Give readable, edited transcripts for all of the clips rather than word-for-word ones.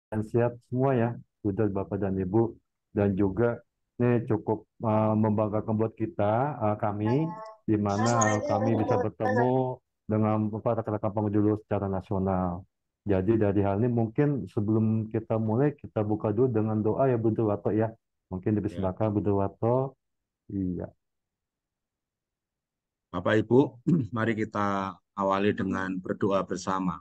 dan siap semua ya, sudah Bapak dan Ibu, dan juga ini cukup membanggakan buat kita, kami, di mana kami bisa bertemu dengan para rekan-rekan pengurus secara nasional. Jadi dari hal ini mungkin sebelum kita mulai, kita buka dulu dengan doa ya Bunda Wato ya. Mungkin Ya. dipersilakan Bunda Wato. Iya. Bapak Ibu, mari kita awali dengan berdoa bersama.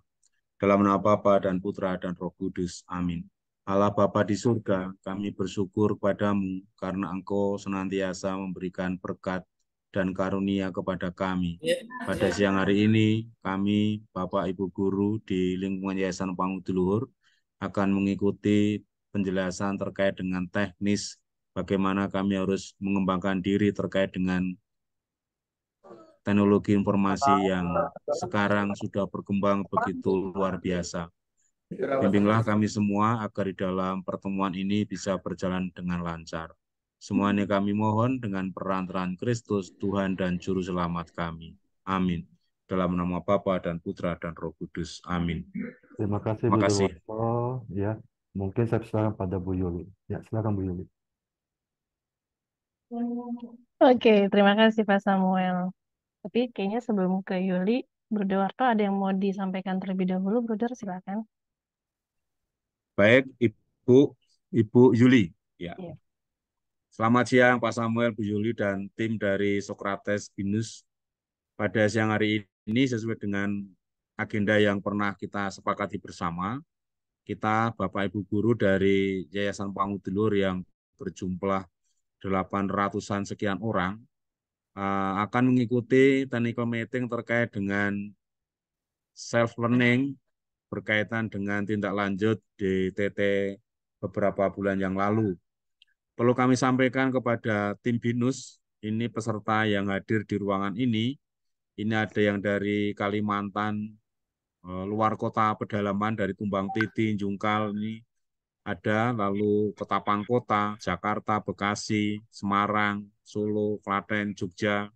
Dalam nama Bapa dan Putra dan Roh Kudus. Amin. Allah Bapa di surga, kami bersyukur padamu karena Engkau senantiasa memberikan berkat dan karunia kepada kami. Pada siang hari ini, kami, Bapak Ibu Guru di lingkungan Yayasan Pangudi Luhur, akan mengikuti penjelasan terkait dengan teknis bagaimana kami harus mengembangkan diri terkait dengan teknologi informasi yang sekarang sudah berkembang begitu luar biasa. Bimbinglah kami semua agar di dalam pertemuan ini bisa berjalan dengan lancar. Semuanya kami mohon dengan perantaraan Kristus, Tuhan dan Juru Selamat kami. Amin. Dalam nama Bapa dan Putra dan Roh Kudus. Amin. Terima kasih Terima Bunda kasih. Wato. Ya, mungkin saya silakan pada Bu Yuli. Ya, silakan Bu Yuli. Oke, terima kasih Pak Samuel. Tapi kayaknya sebelum ke Yuli, Bruder Warto ada yang mau disampaikan terlebih dahulu, Bruder silakan. Baik, Ibu Yuli. Ya. Iya. Selamat siang Pak Samuel, Bu Yuli, dan tim dari Socrates Binus. Pada siang hari ini sesuai dengan agenda yang pernah kita sepakati bersama, kita Bapak Ibu guru dari Yayasan Pangudilur yang berjumlah 800-an sekian orang akan mengikuti technical meeting terkait dengan self learning berkaitan dengan tindak lanjut DTT beberapa bulan yang lalu. Perlu kami sampaikan kepada tim BINUS, ini peserta yang hadir di ruangan ini ada yang dari Kalimantan, luar kota pedalaman dari Tumbang Titi, Jungkal ini ada, lalu Ketapang Kota, Jakarta, Bekasi, Semarang, Solo, Klaten, Jogja,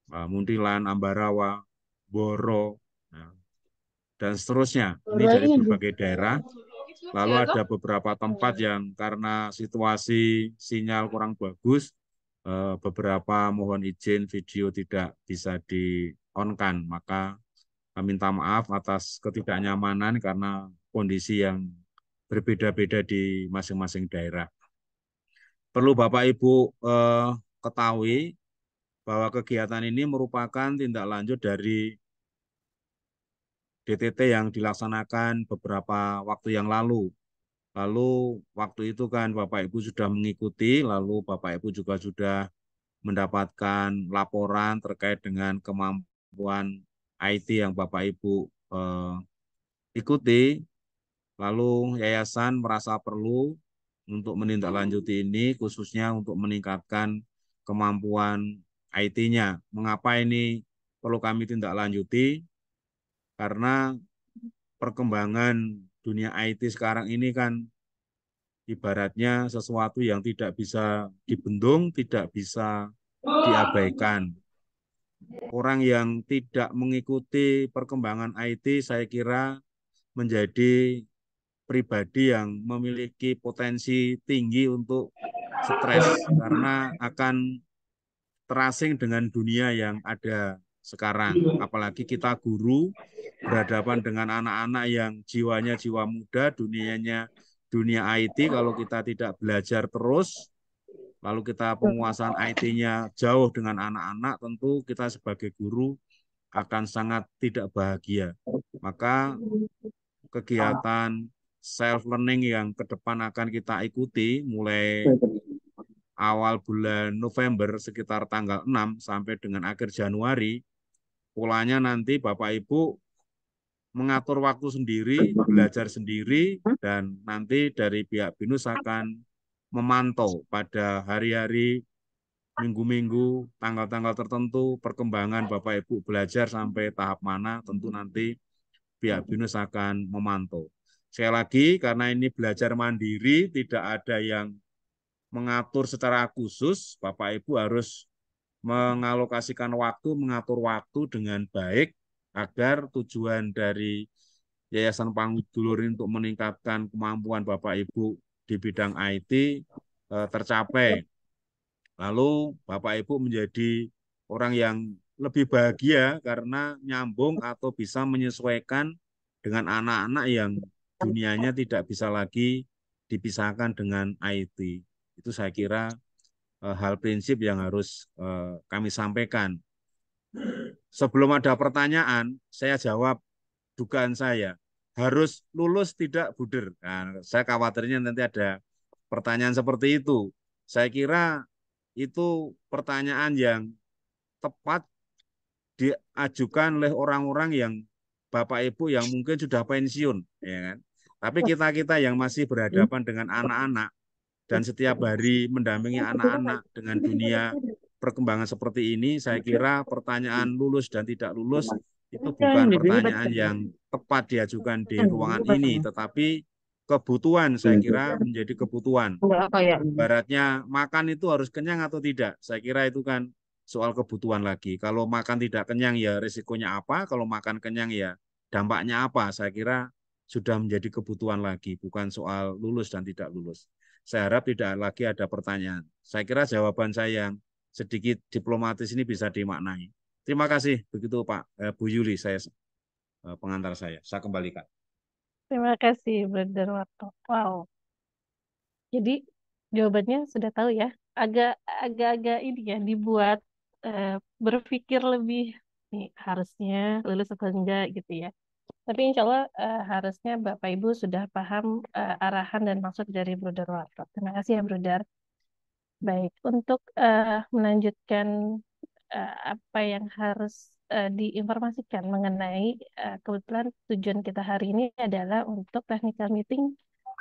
Muntilan, Ambarawa, Boro, nah, dan seterusnya. Ini dari berbagai daerah. Lalu ada beberapa tempat yang karena situasi sinyal kurang bagus, beberapa mohon izin video tidak bisa di-on-kan. Maka minta maaf atas ketidaknyamanan karena kondisi yang berbeda-beda di masing-masing daerah. Perlu Bapak Ibu ketahui bahwa kegiatan ini merupakan tindak lanjut dari DTT yang dilaksanakan beberapa waktu yang lalu. Lalu waktu itu kan Bapak Ibu sudah mengikuti, lalu Bapak Ibu juga sudah mendapatkan laporan terkait dengan kemampuan IT yang Bapak Ibu ikuti. Lalu yayasan merasa perlu untuk menindaklanjuti ini khususnya untuk meningkatkan kemampuan IT-nya. Mengapa ini perlu kami tindak lanjuti? Karena perkembangan dunia IT sekarang ini kan ibaratnya sesuatu yang tidak bisa dibendung, tidak bisa diabaikan. Orang yang tidak mengikuti perkembangan IT, saya kira menjadi pribadi yang memiliki potensi tinggi untuk stres karena akan terasing dengan dunia yang ada sekarang. Apalagi kita guru berhadapan dengan anak-anak yang jiwanya jiwa muda, dunianya dunia IT, kalau kita tidak belajar terus, lalu kita penguasaan IT-nya jauh dengan anak-anak, tentu kita sebagai guru akan sangat tidak bahagia. Maka kegiatan self-learning yang ke depan akan kita ikuti mulai awal bulan November sekitar tanggal 6 sampai dengan akhir Januari, polanya nanti Bapak Ibu mengatur waktu sendiri, belajar sendiri, dan nanti dari pihak BINUS akan memantau pada hari-hari, minggu-minggu, tanggal-tanggal tertentu, perkembangan Bapak Ibu belajar sampai tahap mana, tentu nanti pihak BINUS akan memantau. Sekali lagi, karena ini belajar mandiri, tidak ada yang mengatur secara khusus, Bapak Ibu harus mengalokasikan waktu, mengatur waktu dengan baik, agar tujuan dari Yayasan Pangudulur ini untuk meningkatkan kemampuan Bapak Ibu di bidang IT tercapai. Lalu Bapak Ibu menjadi orang yang lebih bahagia karena nyambung atau bisa menyesuaikan dengan anak-anak yang dunianya tidak bisa lagi dipisahkan dengan IT. Itu saya kira hal prinsip yang harus kami sampaikan. Sebelum ada pertanyaan, saya jawab dugaan saya. Harus lulus tidak buder. Nah, saya khawatirnya nanti ada pertanyaan seperti itu. Saya kira itu pertanyaan yang tepat diajukan oleh orang-orang yang Bapak Ibu yang mungkin sudah pensiun, ya kan? Tapi kita-kita yang masih berhadapan dengan anak-anak dan setiap hari mendampingi anak-anak dengan dunia perkembangan seperti ini, saya kira pertanyaan lulus dan tidak lulus itu bukan pertanyaan yang tepat diajukan di ruangan ini, tetapi kebutuhan saya kira menjadi kebutuhan. Baratnya makan itu harus kenyang atau tidak, saya kira itu kan soal kebutuhan lagi. Kalau makan tidak kenyang ya risikonya apa, kalau makan kenyang ya dampaknya apa, saya kira sudah menjadi kebutuhan lagi, bukan soal lulus dan tidak lulus. Saya harap tidak lagi ada pertanyaan. Saya kira jawaban saya yang sedikit diplomatis ini bisa dimaknai. Terima kasih. Begitu Pak Bu Yuli, saya pengantar saya. Saya kembalikan. Terima kasih, Brother Warto. Wow. Jadi jawabannya sudah tahu ya. Agak-agak ini ya dibuat berpikir lebih nih harusnya lulus atau enggak gitu ya. Tapi insya Allah harusnya Bapak Ibu sudah paham arahan dan maksud dari Brother Warto. Terima kasih ya Brother. Baik, untuk melanjutkan apa yang harus diinformasikan mengenai kebetulan tujuan kita hari ini adalah untuk technical meeting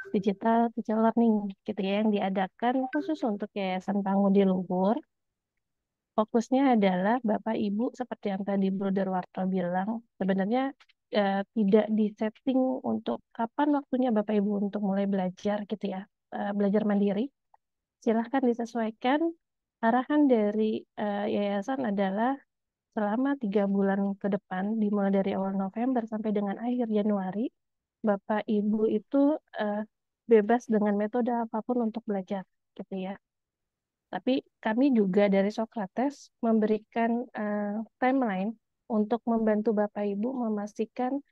digital teacher learning gitu ya yang diadakan khusus untuk Yayasan Pangudi Luhur. Fokusnya adalah Bapak Ibu seperti yang tadi Brother Warto bilang, sebenarnya tidak disetting untuk kapan waktunya Bapak Ibu untuk mulai belajar gitu ya, belajar mandiri. Silahkan disesuaikan. Arahan dari yayasan adalah selama 3 bulan ke depan, dimulai dari awal November sampai dengan akhir Januari, Bapak Ibu itu bebas dengan metode apapun untuk belajar, gitu ya. Tapi kami juga dari Socrates memberikan timeline untuk membantu Bapak Ibu memastikan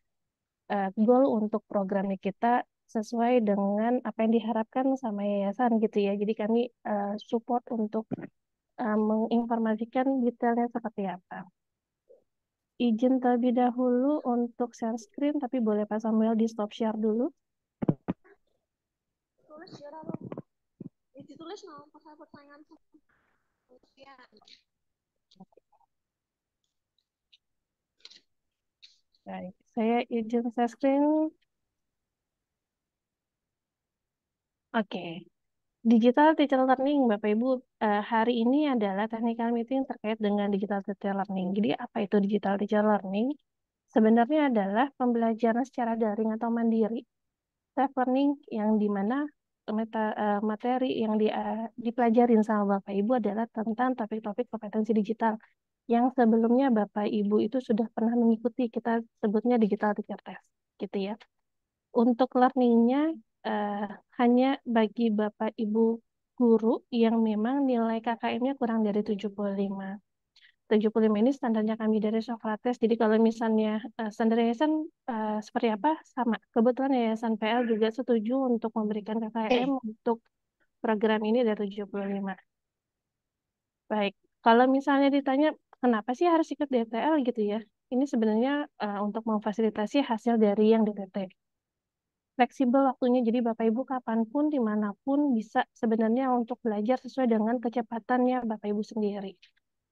goal untuk program kita sesuai dengan apa yang diharapkan sama yayasan gitu ya. Jadi kami support untuk menginformasikan detailnya seperti apa. Izin terlebih dahulu untuk share screen, tapi boleh Pak Samuel di stop share dulu. Tulis ya, ditulis no, pasal pertanyaan. Baik, saya izin share screen. Oke. Digital Teacher Learning, Bapak Ibu, hari ini adalah technical meeting terkait dengan Digital Teacher Learning. Jadi apa itu Digital Teacher Learning? Sebenarnya adalah pembelajaran secara daring atau mandiri, self-learning yang dimana materi yang dipelajarin sama Bapak Ibu adalah tentang topik-topik kompetensi digital yang sebelumnya Bapak Ibu itu sudah pernah mengikuti, kita sebutnya Digital Teacher Test, gitu ya. Untuk learningnya hanya bagi Bapak Ibu guru yang memang nilai KKM-nya kurang dari 75. 75 ini standarnya kami dari Socrates. Jadi kalau misalnya standar yayasan seperti apa? Sama. Kebetulan Yayasan PL juga setuju untuk memberikan KKM untuk program ini dari 75. Baik. Kalau misalnya ditanya kenapa sih harus ikut DTL gitu ya? Ini sebenarnya untuk memfasilitasi hasil dari yang DTT. Fleksibel waktunya, jadi Bapak Ibu kapanpun, dimanapun bisa sebenarnya untuk belajar sesuai dengan kecepatannya Bapak Ibu sendiri.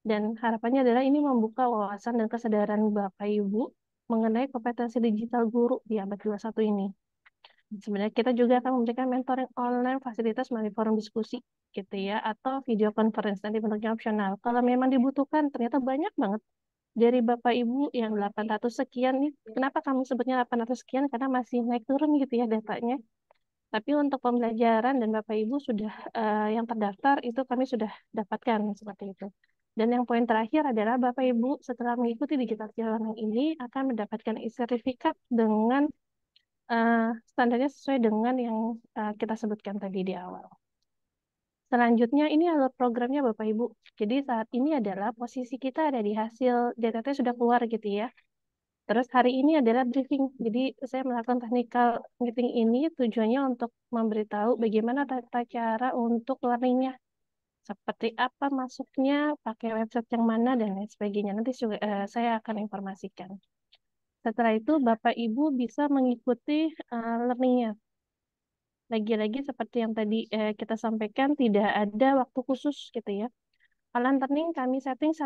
Dan harapannya adalah ini membuka wawasan dan kesadaran Bapak Ibu mengenai kompetensi digital guru di abad 21 ini. Sebenarnya kita juga akan memberikan mentoring online, fasilitas melalui forum diskusi gitu ya, atau video conference nanti bentuknya opsional. Kalau memang dibutuhkan, ternyata banyak banget dari Bapak Ibu yang 800 sekian nih. Kenapa kami sebutnya 800 sekian? Karena masih naik turun gitu ya datanya. Tapi untuk pembelajaran dan Bapak Ibu sudah yang terdaftar itu kami sudah dapatkan seperti itu. Dan yang poin terakhir adalah Bapak Ibu setelah mengikuti digital learning ini akan mendapatkan sertifikat dengan standarnya sesuai dengan yang kita sebutkan tadi di awal. Selanjutnya ini alur programnya Bapak Ibu. Jadi saat ini adalah posisi kita ada di hasil DTT sudah keluar gitu ya. Terus hari ini adalah briefing. Jadi saya melakukan technical meeting ini tujuannya untuk memberitahu bagaimana tata cara untuk learningnya. Seperti apa masuknya, pakai website yang mana, dan lain sebagainya. Nanti juga, saya akan informasikan. Setelah itu Bapak Ibu bisa mengikuti learningnya. Lagi-lagi seperti yang tadi kita sampaikan, tidak ada waktu khusus gitu ya. Online learning kami setting 1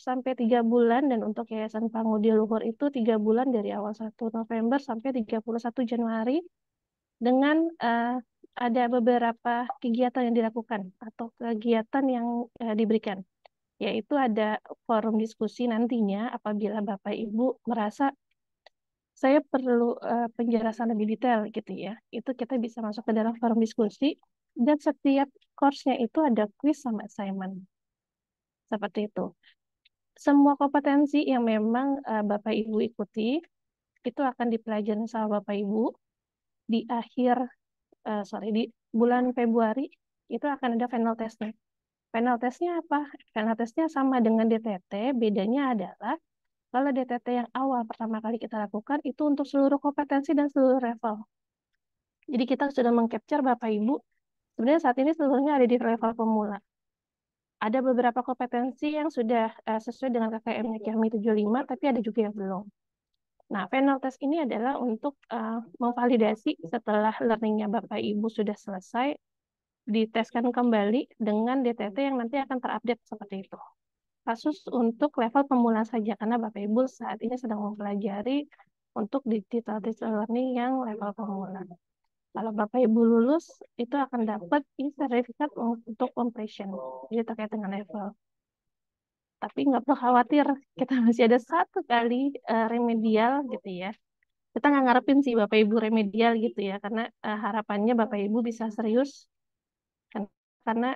sampai 3 bulan, dan untuk Yayasan Pangudi Luhur itu 3 bulan dari awal 1 November sampai 31 Januari dengan ada beberapa kegiatan yang dilakukan atau kegiatan yang diberikan, yaitu ada forum diskusi nantinya apabila Bapak Ibu merasa saya perlu penjelasan lebih detail gitu ya. Itu kita bisa masuk ke dalam forum diskusi, dan setiap course-nya itu ada quiz sama assignment. Seperti itu. Semua kompetensi yang memang Bapak Ibu ikuti itu akan dipelajari sama Bapak Ibu di akhir di bulan Februari itu akan ada final testnya. Final testnya apa? Final testnya sama dengan DTT, bedanya adalah kalau DTT yang awal pertama kali kita lakukan itu untuk seluruh kompetensi dan seluruh level. Jadi kita sudah mengcapture Bapak Ibu, sebenarnya saat ini seluruhnya ada di level pemula. Ada beberapa kompetensi yang sudah sesuai dengan KKM-nya kami 75, tapi ada juga yang belum. Nah, final test ini adalah untuk memvalidasi setelah learningnya Bapak Ibu sudah selesai, diteskan kembali dengan DTT yang nanti akan terupdate seperti itu. Kasus untuk level pemula saja, karena Bapak Ibu saat ini sedang mempelajari untuk digital learning yang level pemula. Kalau Bapak Ibu lulus, itu akan dapat sertifikat untuk completion, jadi terkait dengan level. Tapi nggak perlu khawatir, kita masih ada 1 kali remedial gitu ya. Kita nggak ngarepin sih Bapak Ibu remedial gitu ya, karena harapannya Bapak Ibu bisa serius, karena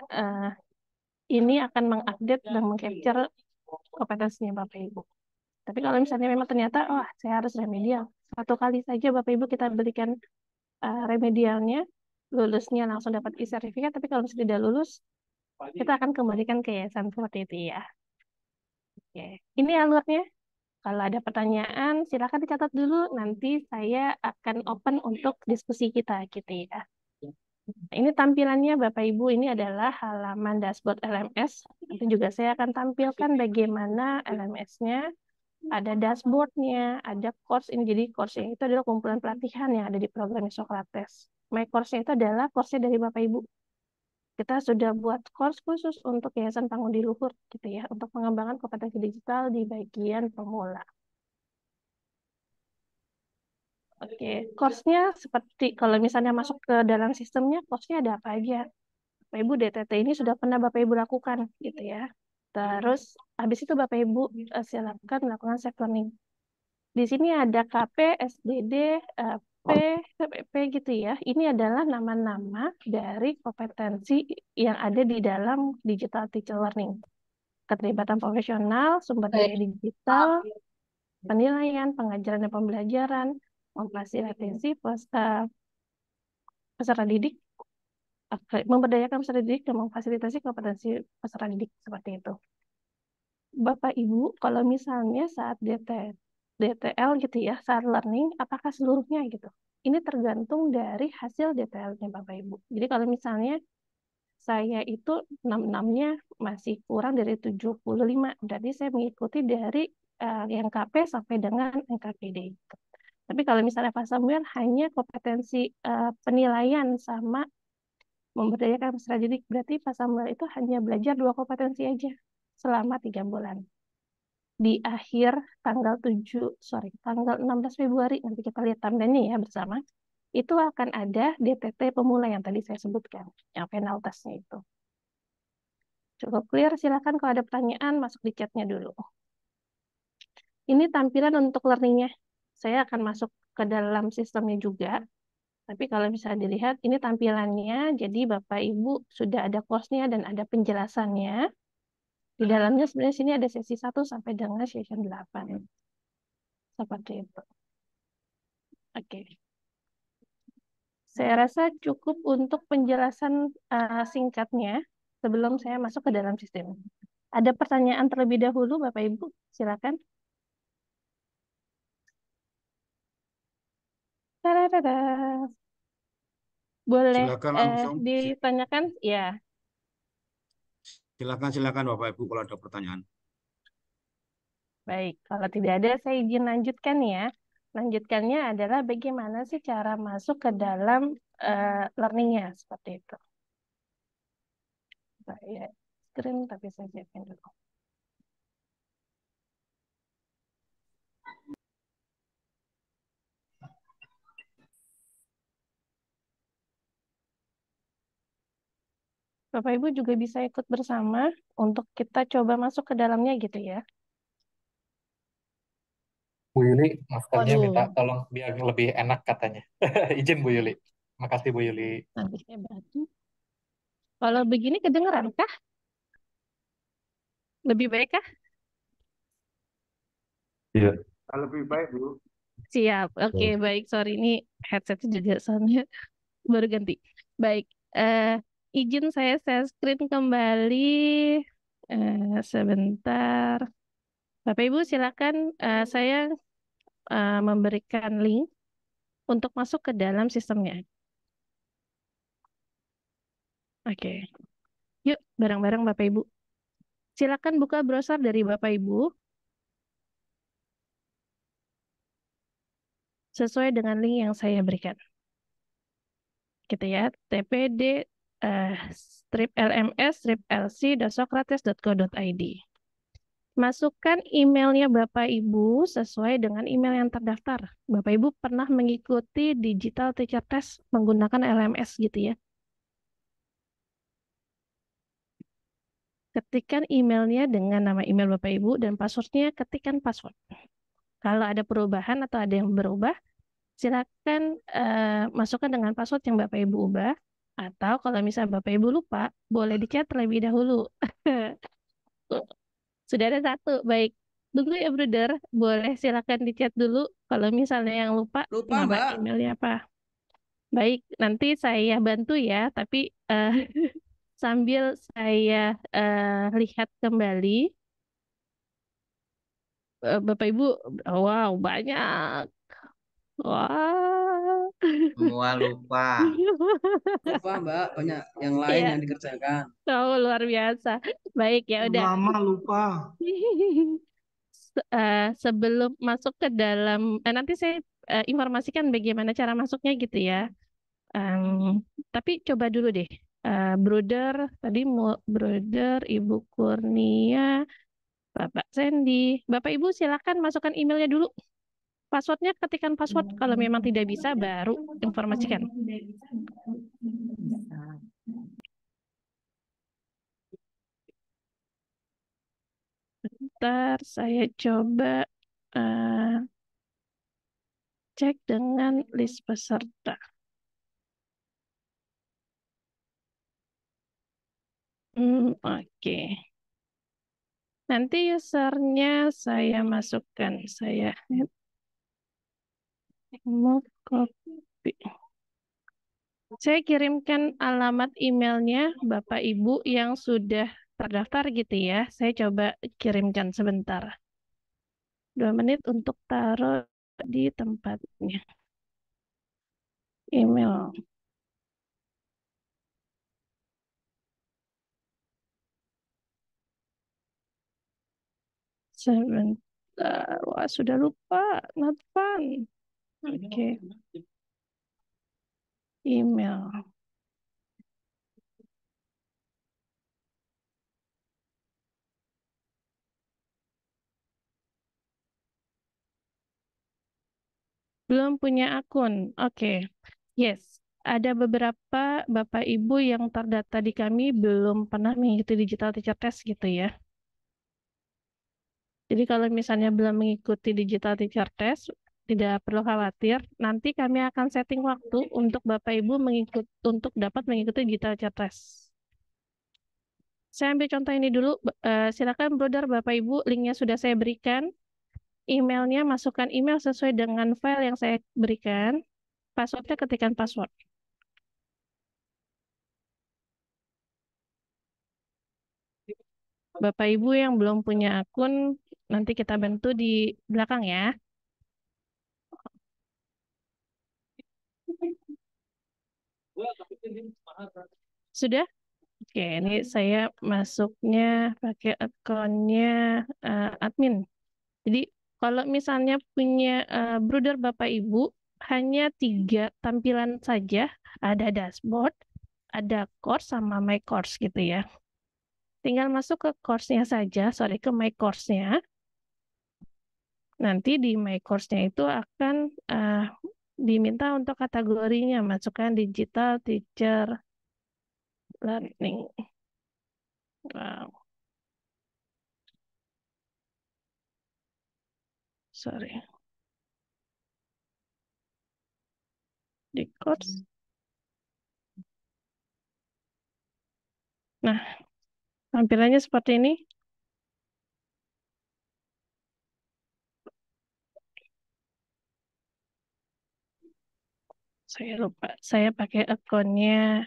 ini akan mengupdate dan mengcapture kompetensinya Bapak Ibu. Tapi kalau misalnya memang ternyata, saya harus remedial, 1 kali saja Bapak Ibu kita berikan remedialnya, lulusnya langsung dapat e-sertifikat, tapi kalau misalnya tidak lulus, kita akan kembalikan ke yayasan seperti itu ya. Oke. Ini alurnya. Kalau ada pertanyaan, silakan dicatat dulu. Nanti saya akan open untuk diskusi kita gitu ya. Ini tampilannya Bapak Ibu, ini adalah halaman dashboard LMS. Nanti juga saya akan tampilkan bagaimana LMS-nya. Ada dashboardnya, ada course ini. Jadi course-nya itu adalah kumpulan pelatihan yang ada di program Socrates. My course-nya itu adalah course-nya dari Bapak Ibu. Kita sudah buat course khusus untuk Yayasan Pangudi Luhur gitu ya, untuk pengembangan kompetensi digital di bagian pemula. Oke, course-nya seperti kalau misalnya masuk ke dalam sistemnya, course-nya ada apa aja? Bapak Ibu DTT ini sudah pernah Bapak Ibu lakukan gitu ya. Terus habis itu Bapak Ibu silakan melakukan self learning. Di sini ada KP, SDD, P, P gitu ya. Ini adalah nama-nama dari kompetensi yang ada di dalam digital teacher learning. Keterlibatan profesional, sumber daya digital, penilaian, pengajaran dan pembelajaran, memfasilitasi peserta didik, memberdayakan peserta didik dan memfasilitasi kompetensi peserta didik seperti itu. Bapak Ibu, kalau misalnya saat DTL gitu ya, saat learning, apakah seluruhnya gitu? Ini tergantung dari hasil DTL-nya Bapak Ibu. Jadi kalau misalnya saya itu 66-nya masih kurang dari 75, berarti saya mengikuti dari yang KP sampai dengan NKPD. Tapi kalau misalnya Pak Samuel hanya kompetensi penilaian sama memberdayakan peserta didik, berarti Pak Samuel itu hanya belajar 2 kompetensi aja selama 3 bulan. Di akhir tanggal 16 Februari, nanti kita lihat timeline-nya ya bersama, itu akan ada DTT pemula yang tadi saya sebutkan, yang final test-nya itu. Cukup clear, silakan kalau ada pertanyaan masuk di chat-nya dulu. Ini tampilan untuk learning-nya. Saya akan masuk ke dalam sistemnya juga. Tapi kalau bisa dilihat, ini tampilannya. Jadi Bapak Ibu sudah ada course-nya dan ada penjelasannya. Di dalamnya sebenarnya sini ada sesi 1 sampai dengan sesi 8. Seperti itu. Oke. Saya rasa cukup untuk penjelasan singkatnya sebelum saya masuk ke dalam sistem. Ada pertanyaan terlebih dahulu, Bapak Ibu? Silakan. Tadadada. Boleh Silakan langsung. ditanyakan? Ya, Silakan Bapak Ibu kalau ada pertanyaan. baik. Kalau tidak ada, saya izin lanjutkan ya. Lanjutkannya adalah bagaimana sih cara masuk ke dalam learning-nya, seperti itu. Saya screen, tapi saya siapin dulu. Bapak Ibu juga bisa ikut bersama untuk kita coba masuk ke dalamnya gitu ya. Bu Yuli, masternya minta Waduh, tolong biar lebih enak katanya. Izin Bu Yuli. Makasih Bu Yuli. nanti saya bantu. Kalau begini kedengeran kah? Lebih baik kah? Iya. Lebih baik, Bu. Siap. Oke, Oh. baik. Sorry, ini headsetnya juga soalnya baru ganti. Baik. eh izin saya screen kembali. Sebentar. Bapak Ibu silakan. Saya memberikan link untuk masuk ke dalam sistemnya. Oke. Yuk, bareng-bareng Bapak Ibu. Silakan buka browser dari Bapak Ibu sesuai dengan link yang saya berikan. Gitu ya, tpd /lms/lc.socrates.co.id. Masukkan emailnya Bapak Ibu sesuai dengan email yang terdaftar. Bapak Ibu pernah mengikuti digital teacher test menggunakan LMS gitu ya. Ketikkan emailnya dengan nama email Bapak Ibu dan passwordnya ketikkan password. Kalau ada perubahan atau ada yang berubah, silakan masukkan dengan password yang Bapak Ibu ubah. Atau kalau misalnya Bapak Ibu lupa, boleh di-chat terlebih dahulu. Sudah ada satu, baik. Tunggu ya, Bruder. Boleh silakan di-chat dulu. Kalau misalnya yang lupa, Lupa, nama Mbak. emailnya apa. Baik, nanti saya bantu ya, tapi sambil saya lihat kembali. Bapak Ibu, wow, banyak. Wah. Semua lupa. Lupa, Mbak. Banyak yang lain Iya, yang dikerjakan. oh, luar biasa. Baik, ya udah. Lama lupa. Sebelum masuk ke dalam, nanti saya informasikan bagaimana cara masuknya gitu ya. Tapi coba dulu deh, Bruder, tadi Bruder, Ibu Kurnia, Bapak Sandy, Bapak Ibu silakan masukkan emailnya dulu. Passwordnya ketikan password. Kalau memang tidak bisa, baru informasikan. Bentar, saya coba cek dengan list peserta. Oke. Nanti usernya saya masukkan. Saya mau copy. Saya kirimkan alamat emailnya Bapak Ibu yang sudah terdaftar gitu ya. Saya coba kirimkan sebentar. 2 menit untuk taruh di tempatnya. Email. Sebentar. Wah, sudah lupa. Not fun. Oke. Email. Belum punya akun. Oke. Yes. Ada beberapa Bapak Ibu yang terdata di kami belum pernah mengikuti digital teacher test gitu ya. Jadi kalau misalnya belum mengikuti digital teacher test, tidak perlu khawatir. Nanti kami akan setting waktu untuk Bapak Ibu untuk dapat mengikuti digital teacher test. Saya ambil contoh ini dulu. Silakan brother Bapak Ibu, linknya sudah saya berikan. Emailnya masukkan email sesuai dengan file yang saya berikan. Passwordnya ketikkan password. Bapak Ibu yang belum punya akun, nanti kita bantu di belakang ya. Sudah? Oke, ini saya masuknya pakai akunnya admin. Jadi kalau misalnya punya bruder Bapak Ibu, hanya 3 tampilan saja, ada dashboard, ada course sama my course gitu ya. Tinggal masuk ke course-nya saja, sorry ke my course-nya. Nanti di my course-nya itu akan diminta untuk kategorinya, masukkan digital teacher learning. Wow, sorry. Di course. Nah, tampilannya seperti ini. Saya lupa, saya pakai akunnya.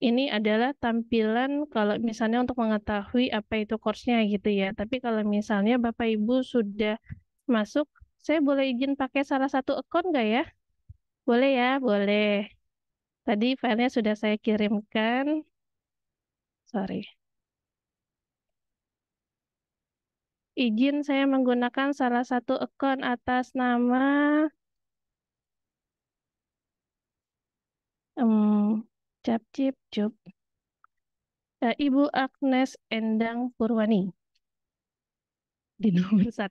Ini adalah tampilan kalau misalnya untuk mengetahui apa itu course-nya gitu ya. Tapi kalau misalnya Bapak Ibu sudah masuk, saya boleh izin pakai salah satu akun nggak ya? Boleh ya, boleh. Tadi filenya sudah saya kirimkan. Sorry. Izin saya menggunakan salah satu akun atas nama Capcip Cup. Ibu Agnes Endang Purwani di nomor 1.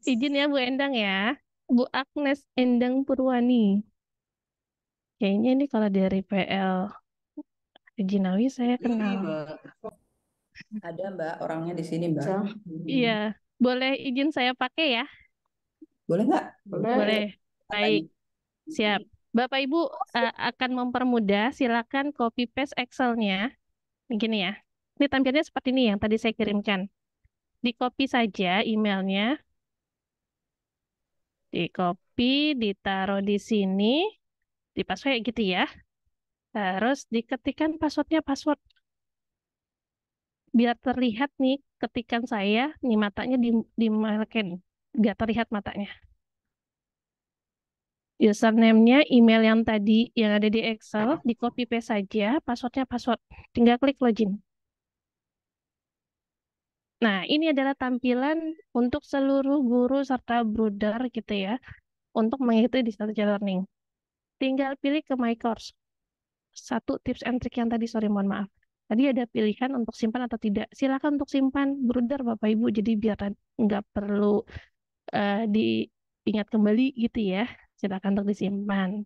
Izin ya Bu Endang ya. Bu Agnes Endang Purwani. Kayaknya ini kalau dari PL Jinawi saya kenal. Ada Mbak, orangnya di sini Mbak. Iya, boleh izin saya pakai ya? Boleh nggak? Boleh. Baik, siap. Bapak Ibu akan mempermudah, silakan copy paste Excel-nya. Begini ya. Ini tampilnya seperti ini yang tadi saya kirimkan. Di copy saja emailnya. Di copy, ditaruh di sini, di password kayak gitu ya. Terus diketikkan passwordnya password. Biar terlihat nih ketikan saya, nih matanya dimalakin. Biar terlihat matanya. Username-nya, email yang tadi yang ada di Excel, di copy paste saja, passwordnya password. Tinggal klik login. Nah, ini adalah tampilan untuk seluruh guru serta bruder gitu ya, untuk mengikuti digital teacher learning. Tinggal pilih ke My Course. Satu tips and trick yang tadi, sorry mohon maaf. Tadi ada pilihan untuk simpan atau tidak. Silakan untuk simpan, bruder Bapak Ibu, jadi biar nggak perlu diingat kembali gitu ya. Silakan untuk disimpan.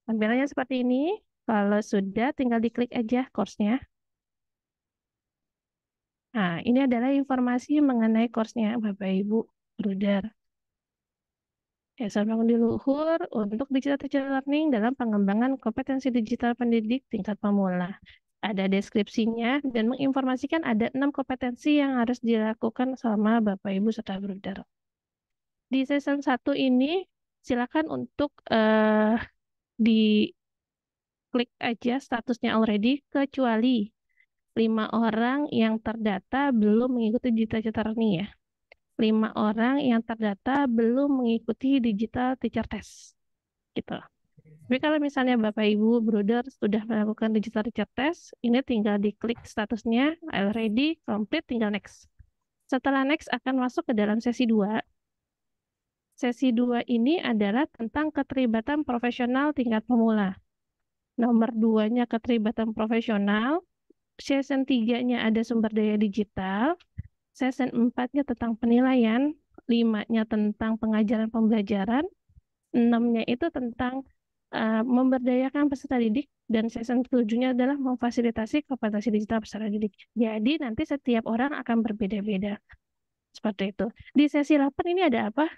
Tampilannya seperti ini. Kalau sudah, tinggal diklik aja course-nya. Nah, ini adalah informasi mengenai course-nya, Bapak Ibu, bruder. Bangun di luhur untuk digital teacher learning dalam pengembangan kompetensi digital pendidik tingkat pemula. Ada deskripsinya dan menginformasikan ada 6 kompetensi yang harus dilakukan sama Bapak Ibu serta bruder. Di season 1 ini silakan untuk diklik aja statusnya already kecuali 5 orang yang terdata belum mengikuti digital teacher learning ya. 5 orang yang terdata belum mengikuti digital teacher test. Gitu. Tapi kalau misalnya Bapak Ibu bruder sudah melakukan digital teacher test, ini tinggal diklik statusnya already complete, tinggal next. Setelah next akan masuk ke dalam sesi 2. Sesi 2 ini adalah tentang keterlibatan profesional tingkat pemula. Nomor 2-nya keterlibatan profesional, season 3-nya ada sumber daya digital, season 4-nya tentang penilaian, 5-nya tentang pengajaran pembelajaran, 6-nya itu tentang memberdayakan peserta didik, dan season 7-nya adalah memfasilitasi kompetensi digital peserta didik. Jadi nanti setiap orang akan berbeda-beda. Seperti itu. Di sesi 8 ini ada apa?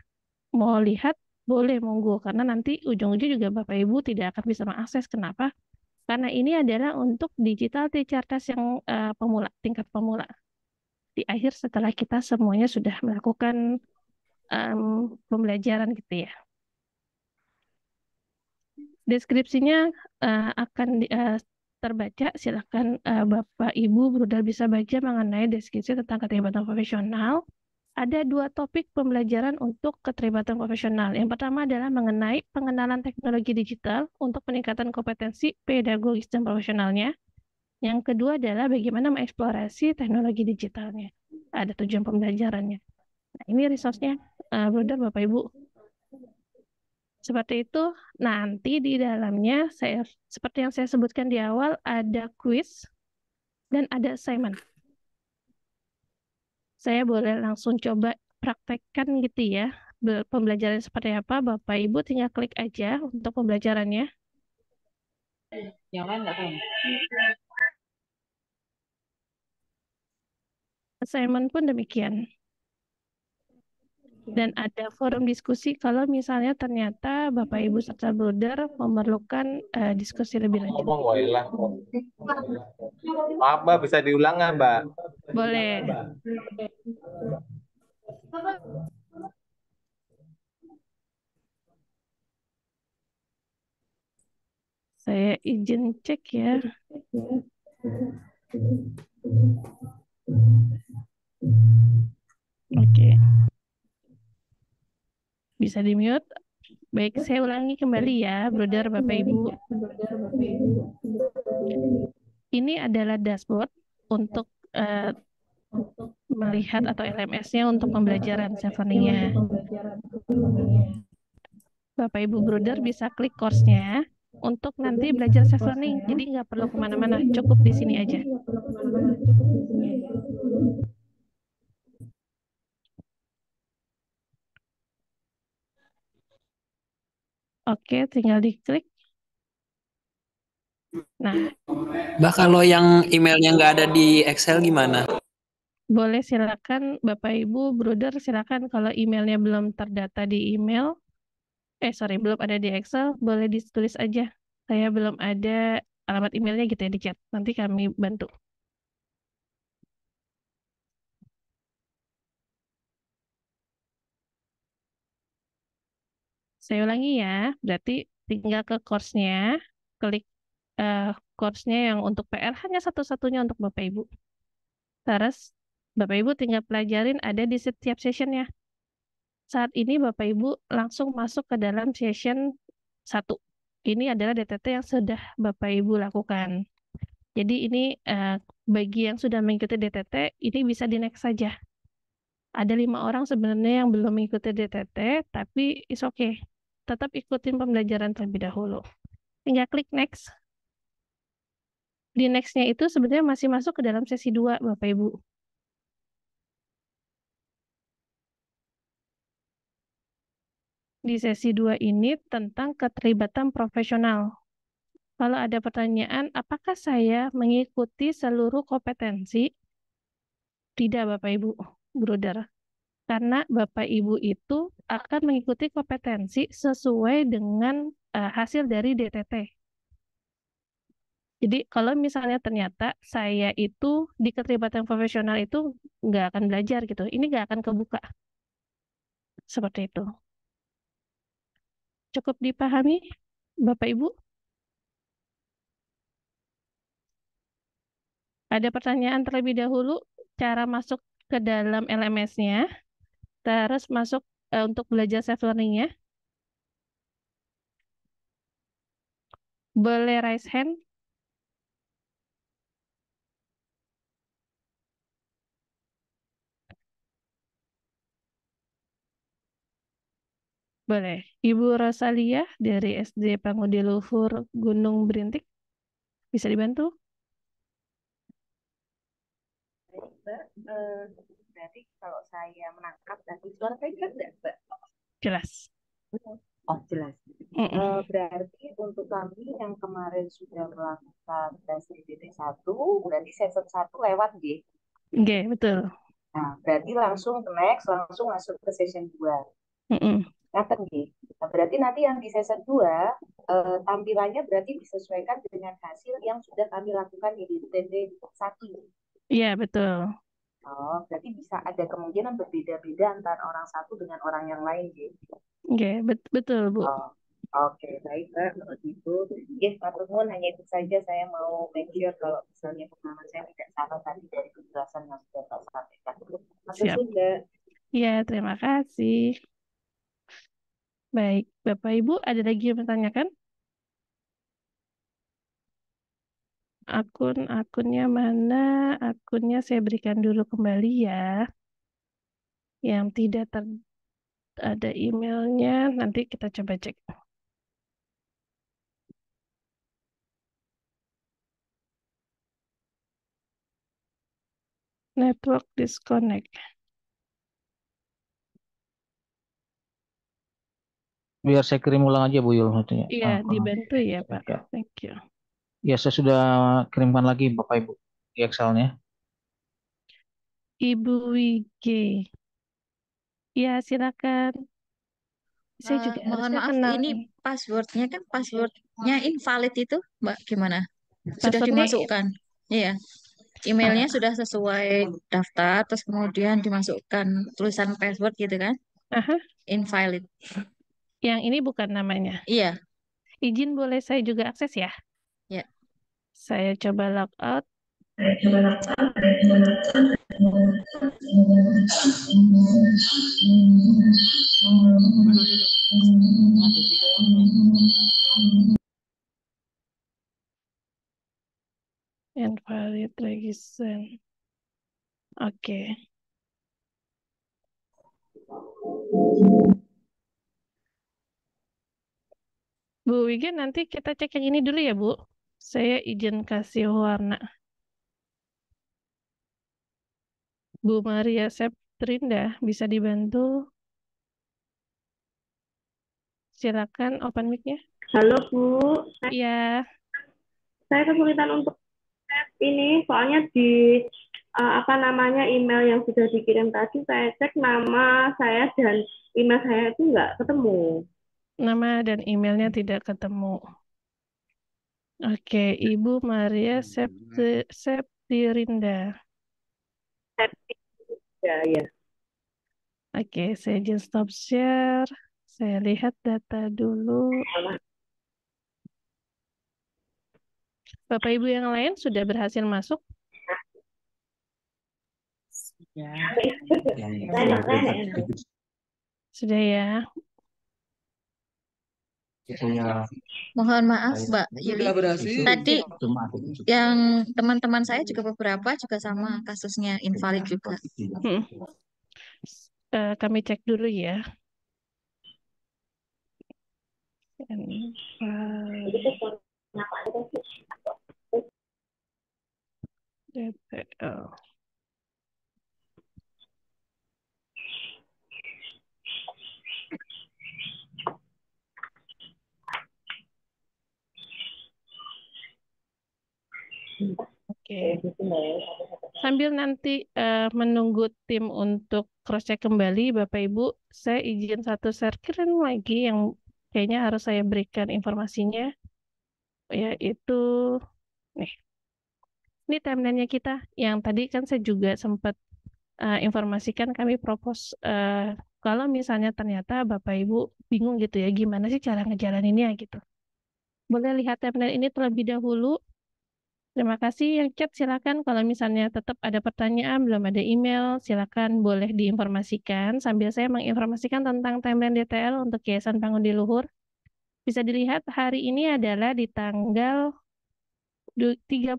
Mau lihat? Boleh, monggo. Karena nanti ujung-ujung juga Bapak Ibu tidak akan bisa mengakses. Kenapa? Karena ini adalah untuk digital teacher test yang pemula, tingkat pemula. Di akhir setelah kita semuanya sudah melakukan pembelajaran gitu ya. Deskripsinya akan terbaca, silakan Bapak Ibu Bruder bisa baca mengenai deskripsi tentang keterlibatan profesional. Ada 2 topik pembelajaran untuk keterlibatan profesional. Yang pertama adalah mengenai pengenalan teknologi digital untuk peningkatan kompetensi pedagogis dan profesionalnya. Yang kedua adalah bagaimana mengeksplorasi teknologi digitalnya. Ada tujuan pembelajarannya. Nah, ini resource-nya, Bruder, Bapak Ibu. Seperti itu, nanti di dalamnya seperti yang saya sebutkan di awal, ada quiz dan ada assignment. Saya boleh langsung coba praktekkan gitu ya. Pembelajaran seperti apa, Bapak Ibu tinggal klik aja untuk pembelajarannya. Yang lain nggak tahu. Assignment pun demikian. Dan ada forum diskusi kalau misalnya ternyata Bapak Ibu serta Bruder memerlukan diskusi lebih lanjut. Ngomong wailah. Maaf Mbak, bisa diulang nggak Mbak? Boleh. Saya izin cek ya. Oke. Bisa di-mute. Baik, saya ulangi kembali ya, Bruder, Bapak Ibu. Ini adalah dashboard untuk melihat atau LMS-nya untuk pembelajaran self-learning-nya. Bapak Ibu Bruder bisa klik course-nya untuk nanti belajar self-learning. Jadi nggak perlu kemana-mana, cukup di sini aja. Oke, tinggal diklik. Nah, Mbak, kalau yang emailnya nggak ada di Excel gimana? boleh silakan Bapak Ibu Bruder, silakan kalau emailnya belum terdata di email, belum ada di Excel, boleh ditulis aja. Saya belum ada alamat emailnya gitu ya di chat. Nanti kami bantu. Saya ulangi ya, berarti tinggal ke course-nya, klik course-nya yang untuk PR hanya satu-satunya untuk Bapak Ibu. Terus Bapak Ibu tinggal pelajarin ada di setiap session-nya. Saat ini Bapak Ibu langsung masuk ke dalam session 1. Ini adalah DTT yang sudah Bapak Ibu lakukan. Jadi ini bagi yang sudah mengikuti DTT, ini bisa di next saja. Ada 5 orang sebenarnya yang belum mengikuti DTT, tapi it's okay. Tetap ikutin pembelajaran terlebih dahulu. Tinggal klik next. Di next-nya itu sebenarnya masih masuk ke dalam sesi 2, Bapak Ibu. Di sesi 2 ini tentang keterlibatan profesional. Kalau ada pertanyaan, apakah saya mengikuti seluruh kompetensi? Tidak, Bapak Ibu, Bruder. Karena Bapak Ibu itu akan mengikuti kompetensi sesuai dengan hasil dari DTT. Jadi kalau misalnya ternyata saya itu di keterlibatan profesional itu nggak akan belajar gitu, ini nggak akan kebuka. Seperti itu. Cukup dipahami, Bapak Ibu? Ada pertanyaan terlebih dahulu, cara masuk ke dalam LMS-nya, terus masuk untuk belajar self-learning-nya. Boleh raise hand? Boleh. Ibu Rosalia dari SD Pangudi Luhur Gunung Berintik. Bisa dibantu? Mbak, berarti kalau saya menangkap nanti suara saya jelas nggak, Mbak? Jelas. Oh, jelas. Berarti untuk kami yang kemarin sudah melakukan tes DTT1, berarti session 1 lewat, G. Oke, betul. Nah, berarti langsung ke next, langsung masuk ke session 2. Ngaten, G. Nah, berarti nanti yang di session 2, tampilannya berarti disesuaikan dengan hasil yang sudah kami lakukan di DTT1. Iya, betul. Oh, berarti bisa ada kemungkinan berbeda-beda antara orang satu dengan orang yang lain, gitu. Oke, betul, Bu. Oke, baik Mbak, kalau gitu. Yes, matur nuwun, hanya itu saja saya mau make sure kalau misalnya pemahaman saya tidak salah tadi dari penjelasan yang sudah Mbak sampaikan. Matur Siap. nuwun, Mbak. Ya, terima kasih. Baik, Bapak Ibu, ada lagi yang bertanyakan? Akunnya mana? Akunnya saya berikan dulu kembali ya. Yang tidak ada emailnya, nanti kita coba cek. Network disconnect. Biar saya kirim ulang aja Bu Yul. Iya, dibantu ya Pak. Thank you. Ya, saya sudah kirimkan lagi Bapak Ibu di Excel-nya. Ibu Wige. Ya, silakan. Saya juga Mohon harusnya maaf, kenal ini nih. passwordnya invalid itu, Mbak, gimana? Sudah Passwordnya dimasukkan? Iya, emailnya sudah sesuai daftar, terus kemudian dimasukkan tulisan password gitu kan? Invalid. Yang ini bukan namanya. Iya. Izin boleh saya juga akses ya? Ya. Saya coba logout. Invalid registration. Oke. Bu Wige, nanti kita cek yang ini dulu ya, Bu. Saya izin kasih warna. Bu Maria Septrinda, bisa dibantu? Silakan open mic-nya. Halo Bu. Iya. Saya kesulitan untuk ini, soalnya di email yang sudah dikirim tadi saya cek nama saya dan email saya itu nggak ketemu. Nama dan emailnya tidak ketemu. Oke, Ibu Maria Septirinda. Ya. Oke, saya izin stop share. Saya lihat data dulu. Bapak Ibu yang lain sudah berhasil masuk? Sudah ya. Mohon maaf Mbak Yuli. Tadi yang teman-teman saya juga beberapa juga sama kasusnya invalid juga. Kami cek dulu ya. DPL. Oke. Sambil nanti menunggu tim untuk cross check kembali, Bapak Ibu, saya izin satu share screen lagi yang kayaknya harus saya berikan informasinya, yaitu nih. Ini timeline-nya kita yang tadi kan saya juga sempat informasikan kami propose kalau misalnya ternyata Bapak Ibu bingung gitu ya gimana sih cara ngejalaninnya gitu. Boleh lihat timeline ini terlebih dahulu. Terima kasih yang chat, silakan kalau misalnya tetap ada pertanyaan, belum ada email, silakan boleh diinformasikan sambil saya menginformasikan tentang timeline DTL untuk Yayasan Bangun di Luhur. Bisa dilihat hari ini adalah di tanggal 30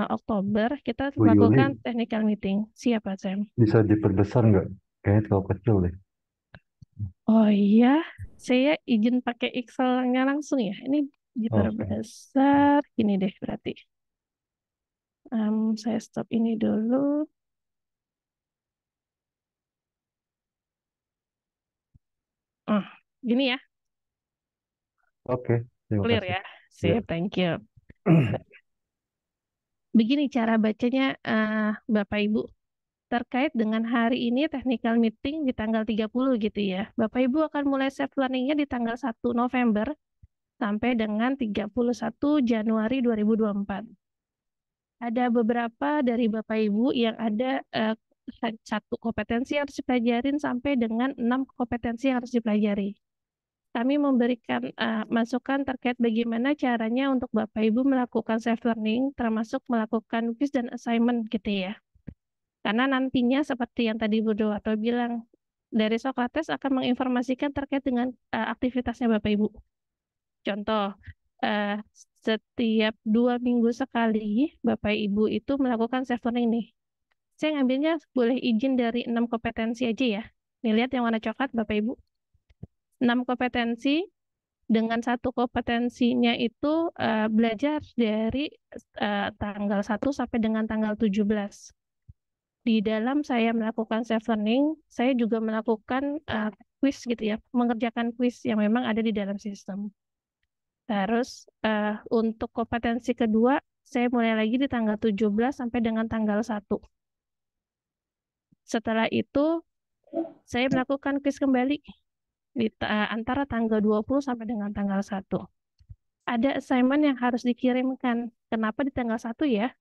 Oktober kita Bu Yuli, lakukan technical meeting. Siapa Sam? bisa diperbesar nggak? Kayaknya terlalu kecil deh. Oh iya, saya izin pakai Excel-nya langsung ya. Ini diperbesar, gini deh berarti. Saya stop ini dulu. Gini ya. Oke, terima Clear kasih. ya. Sip, thank you. Begini cara bacanya Bapak Ibu. Terkait dengan hari ini technical meeting di tanggal 30 gitu ya. Bapak Ibu akan mulai self learning-nya di tanggal 1 November sampai dengan 31 Januari 2024. Ada beberapa dari Bapak Ibu yang ada satu kompetensi yang harus dipelajarin sampai dengan 6 kompetensi yang harus dipelajari. kami memberikan masukan terkait bagaimana caranya untuk Bapak Ibu melakukan self-learning, termasuk melakukan quiz dan assignment gitu ya. Karena nantinya seperti yang tadi Bu Dowarto bilang, dari Socrates akan menginformasikan terkait dengan aktivitasnya Bapak Ibu. Contoh, setiap 2 minggu sekali Bapak Ibu itu melakukan self-learning nih. Saya ngambilnya boleh izin dari 6 kompetensi aja ya. Nih lihat yang warna coklat Bapak Ibu. 6 kompetensi, dengan satu kompetensinya itu belajar dari tanggal 1 sampai dengan tanggal 17. Di dalam saya melakukan self-learning, saya juga melakukan quiz gitu ya, mengerjakan quiz yang memang ada di dalam sistem. Terus untuk kompetensi kedua, saya mulai lagi di tanggal 17 sampai dengan tanggal 1. Setelah itu, saya melakukan quiz kembali di antara tanggal 20 sampai dengan tanggal 1. Ada assignment yang harus dikirimkan. Kenapa di tanggal 1 ya?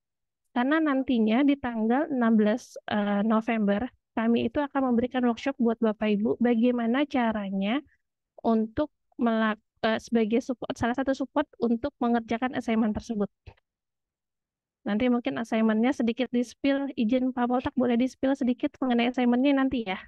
Karena nantinya di tanggal 16 November, kami itu akan memberikan workshop buat Bapak Ibu bagaimana caranya untuk sebagai support, salah satu support untuk mengerjakan assignment tersebut. Nanti mungkin assignment-nya sedikit di-spill, izin Pak Poltak boleh di-spill sedikit mengenai assignment-nya nanti ya.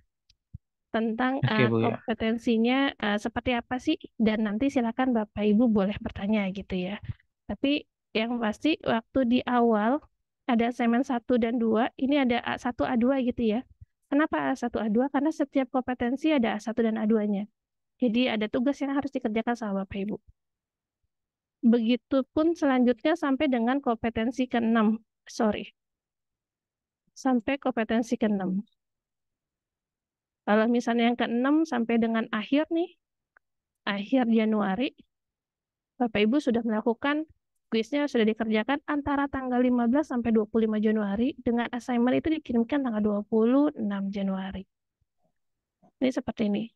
Tentang Oke, Bu, ya. kompetensinya seperti apa sih, dan nanti silakan Bapak Ibu boleh bertanya gitu ya. Tapi yang pasti waktu di awal ada assignment 1 dan 2, ini ada A1, A2 gitu ya. Kenapa A1, A2? Karena setiap kompetensi ada A1 dan A2-nya. Jadi ada tugas yang harus dikerjakan sama Bapak Ibu. Begitupun selanjutnya sampai dengan kompetensi ke-6. Sampai kompetensi ke-6. Kalau misalnya yang ke-6 sampai dengan akhir nih, akhir Januari, Bapak Ibu sudah melakukan kuisnya, sudah dikerjakan antara tanggal 15 sampai 25 Januari, dengan assignment itu dikirimkan tanggal 26 Januari. Ini seperti ini.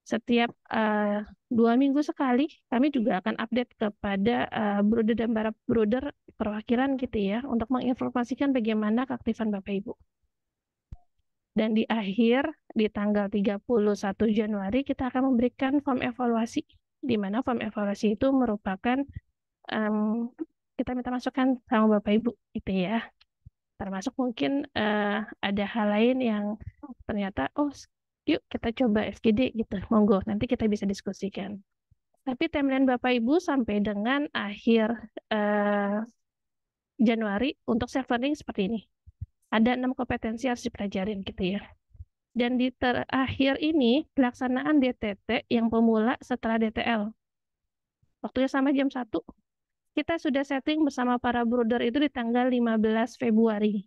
Setiap 2 minggu sekali, kami juga akan update kepada Bruder dan para Bruder perwakilan gitu ya, untuk menginformasikan bagaimana keaktifan Bapak Ibu. Dan di akhir, di tanggal 31 Januari, kita akan memberikan form evaluasi, di mana form evaluasi itu merupakan kita minta masukan sama Bapak Ibu gitu ya. Termasuk mungkin ada hal lain yang ternyata, oh yuk kita coba FGD gitu, monggo nanti kita bisa diskusikan. Tapi timeline Bapak Ibu sampai dengan akhir Januari untuk self-learning seperti ini. Ada 6 kompetensi harus dipelajarin gitu ya. Dan di terakhir ini pelaksanaan DTT yang pemula setelah DTL. Waktunya sama jam 1. Kita sudah setting bersama para Bruder itu di tanggal 15 Februari.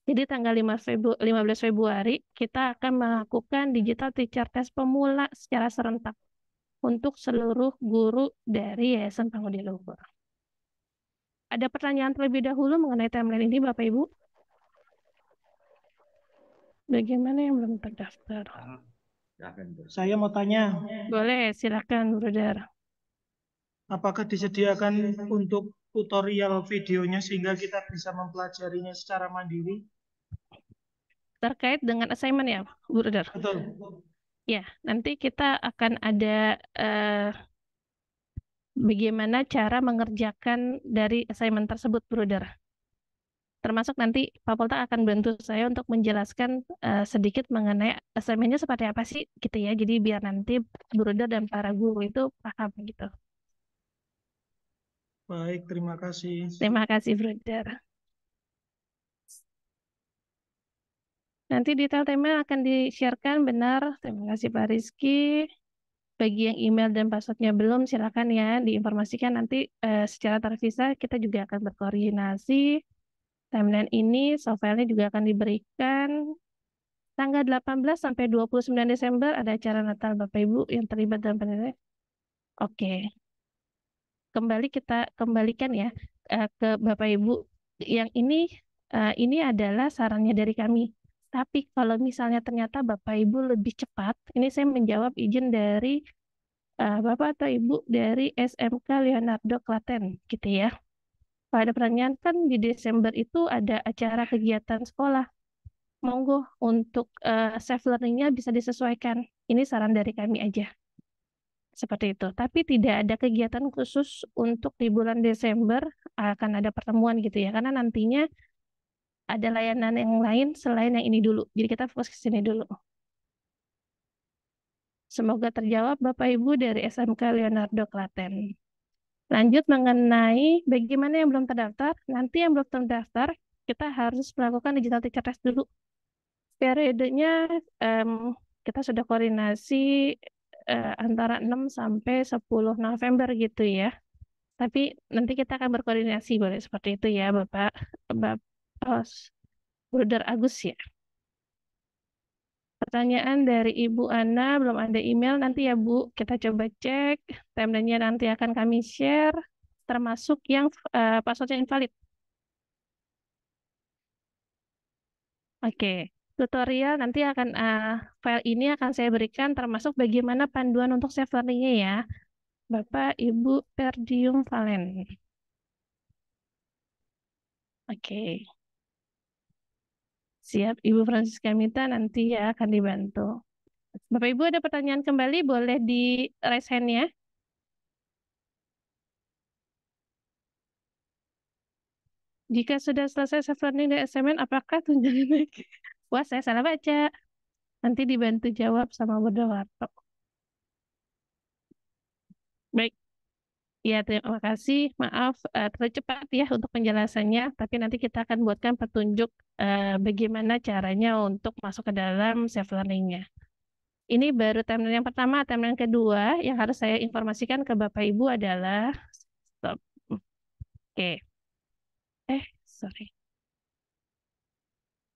Jadi tanggal 15 Februari kita akan melakukan digital teacher test pemula secara serentak untuk seluruh guru dari Yayasan Pangudi Luhur. Ada pertanyaan terlebih dahulu mengenai timeline ini Bapak Ibu? Bagaimana yang belum terdaftar? Saya mau tanya, Boleh, silakan Bruder. apakah disediakan untuk tutorial videonya sehingga kita bisa mempelajarinya secara mandiri? Terkait dengan assignment ya, Bruder? Betul. Ya, nanti kita akan ada bagaimana cara mengerjakan dari assignment tersebut, Bruder. Termasuk nanti Pak Polta akan bantu saya untuk menjelaskan sedikit mengenai assignment-nya seperti apa sih, gitu ya. Jadi biar nanti Bruder dan para guru itu paham gitu. Baik, terima kasih. Terima kasih, Bruder. Nanti detail tema akan di-sharekan, benar. Terima kasih Pak Rizky. Bagi yang email dan passwordnya belum, silakan ya diinformasikan. Nanti secara terpisah kita juga akan berkoordinasi. Timeline ini, software-nya juga akan diberikan. Tanggal 18 sampai 29 Desember ada acara Natal Bapak Ibu yang terlibat dalam penelitian. Oke. Kembali kita kembalikan ya ke Bapak Ibu. Yang ini adalah sarannya dari kami. Tapi kalau misalnya ternyata Bapak Ibu lebih cepat, ini saya menjawab izin dari Bapak atau Ibu dari SMK Leonardo Klaten, gitu ya. Pada pertanyaan kan di Desember itu ada acara kegiatan sekolah. Monggo untuk self learning-nya bisa disesuaikan. Ini saran dari kami aja. Seperti itu. Tapi tidak ada kegiatan khusus untuk di bulan Desember akan ada pertemuan gitu ya. Karena nantinya ada layanan yang lain selain yang ini dulu. Jadi kita fokus ke sini dulu. Semoga terjawab Bapak Ibu dari SMK Leonardo Klaten. Lanjut mengenai bagaimana yang belum terdaftar. Nanti yang belum terdaftar, kita harus melakukan digital teacher test dulu. Periodenya kita sudah koordinasi antara 6 sampai 10 November gitu ya. Tapi nanti kita akan berkoordinasi boleh seperti itu ya Bapak Bruder Agus ya. Pertanyaan dari Ibu Ana, belum ada email nanti ya Bu. Kita coba cek, timeline-nya nanti akan kami share, termasuk yang passwordnya invalid. Oke, tutorial nanti akan, file ini akan saya berikan termasuk bagaimana panduan untuk self learning-nya ya. Bapak, Ibu Perdium Valen. Oke. Siap, Ibu Francisca Mita nanti ya akan dibantu. Bapak Ibu ada pertanyaan kembali, boleh di raise hand-nya. Jika sudah selesai self learning dan SMN, apakah tunjangan naik? Wah, saya salah baca. Nanti dibantu jawab sama Bodowarto. Baik. Ya, terima kasih. Maaf, terlalu cepat ya untuk penjelasannya. Tapi nanti kita akan buatkan petunjuk bagaimana caranya untuk masuk ke dalam self learning-nya. Ini baru timeline yang pertama. Timeline kedua yang harus saya informasikan ke Bapak Ibu adalah stop. Oke. Sorry.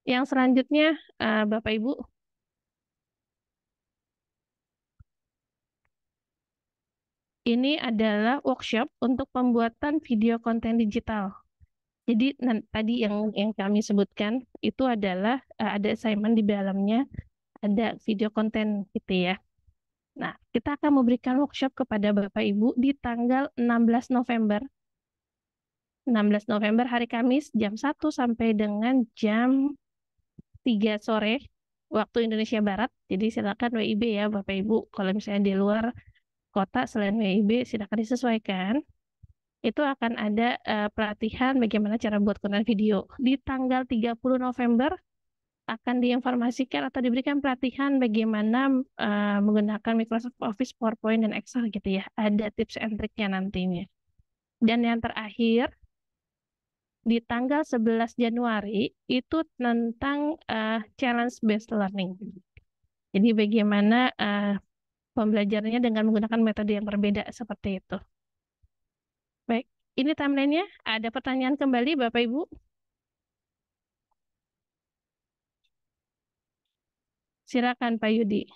Yang selanjutnya, Bapak Ibu, ini adalah workshop untuk pembuatan video konten digital. Jadi tadi yang kami sebutkan itu adalah ada assignment di dalamnya, ada video konten gitu ya. Nah, kita akan memberikan workshop kepada Bapak Ibu di tanggal 16 November. 16 November hari Kamis jam 1 sampai dengan jam 3 sore waktu Indonesia Barat. Jadi silakan WIB ya Bapak Ibu. Kalau misalnya di luar kota selain WIB silakan disesuaikan. Itu akan ada pelatihan bagaimana cara buat konten video. Di tanggal 30 November akan diinformasikan atau diberikan pelatihan bagaimana menggunakan Microsoft Office, PowerPoint, dan Excel gitu ya. Ada tips and triknya nantinya. Dan yang terakhir, di tanggal 11 Januari itu tentang challenge based learning. Jadi bagaimana pembelajarannya dengan menggunakan metode yang berbeda seperti itu. Baik, ini timeline-nya. Ada pertanyaan kembali Bapak Ibu? Silakan Pak Yudi.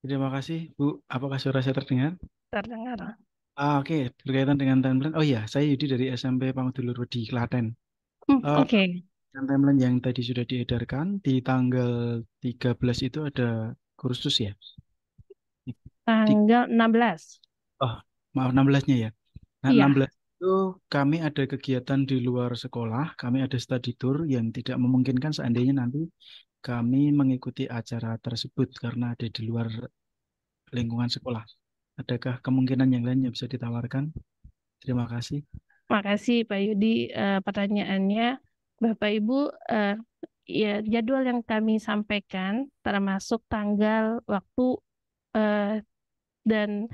Terima kasih Bu. Apakah suara saya terdengar? Terdengar. Oke. Berkaitan dengan timeline. Oh iya, saya Yudi dari SMP Pangudulur di Klaten. Oke. Timeline yang tadi sudah diedarkan di tanggal 13 itu ada kursus ya? Tanggal 16. Oh, maaf 16-nya ya. Nah, Iya. 16 itu kami ada kegiatan di luar sekolah, kami ada study tour yang tidak memungkinkan seandainya nanti kami mengikuti acara tersebut karena ada di luar lingkungan sekolah. Adakah kemungkinan yang lain yang bisa ditawarkan? Terima kasih. Makasih Pak Yudi pertanyaannya. Bapak Ibu, ya jadwal yang kami sampaikan termasuk tanggal, waktu, dan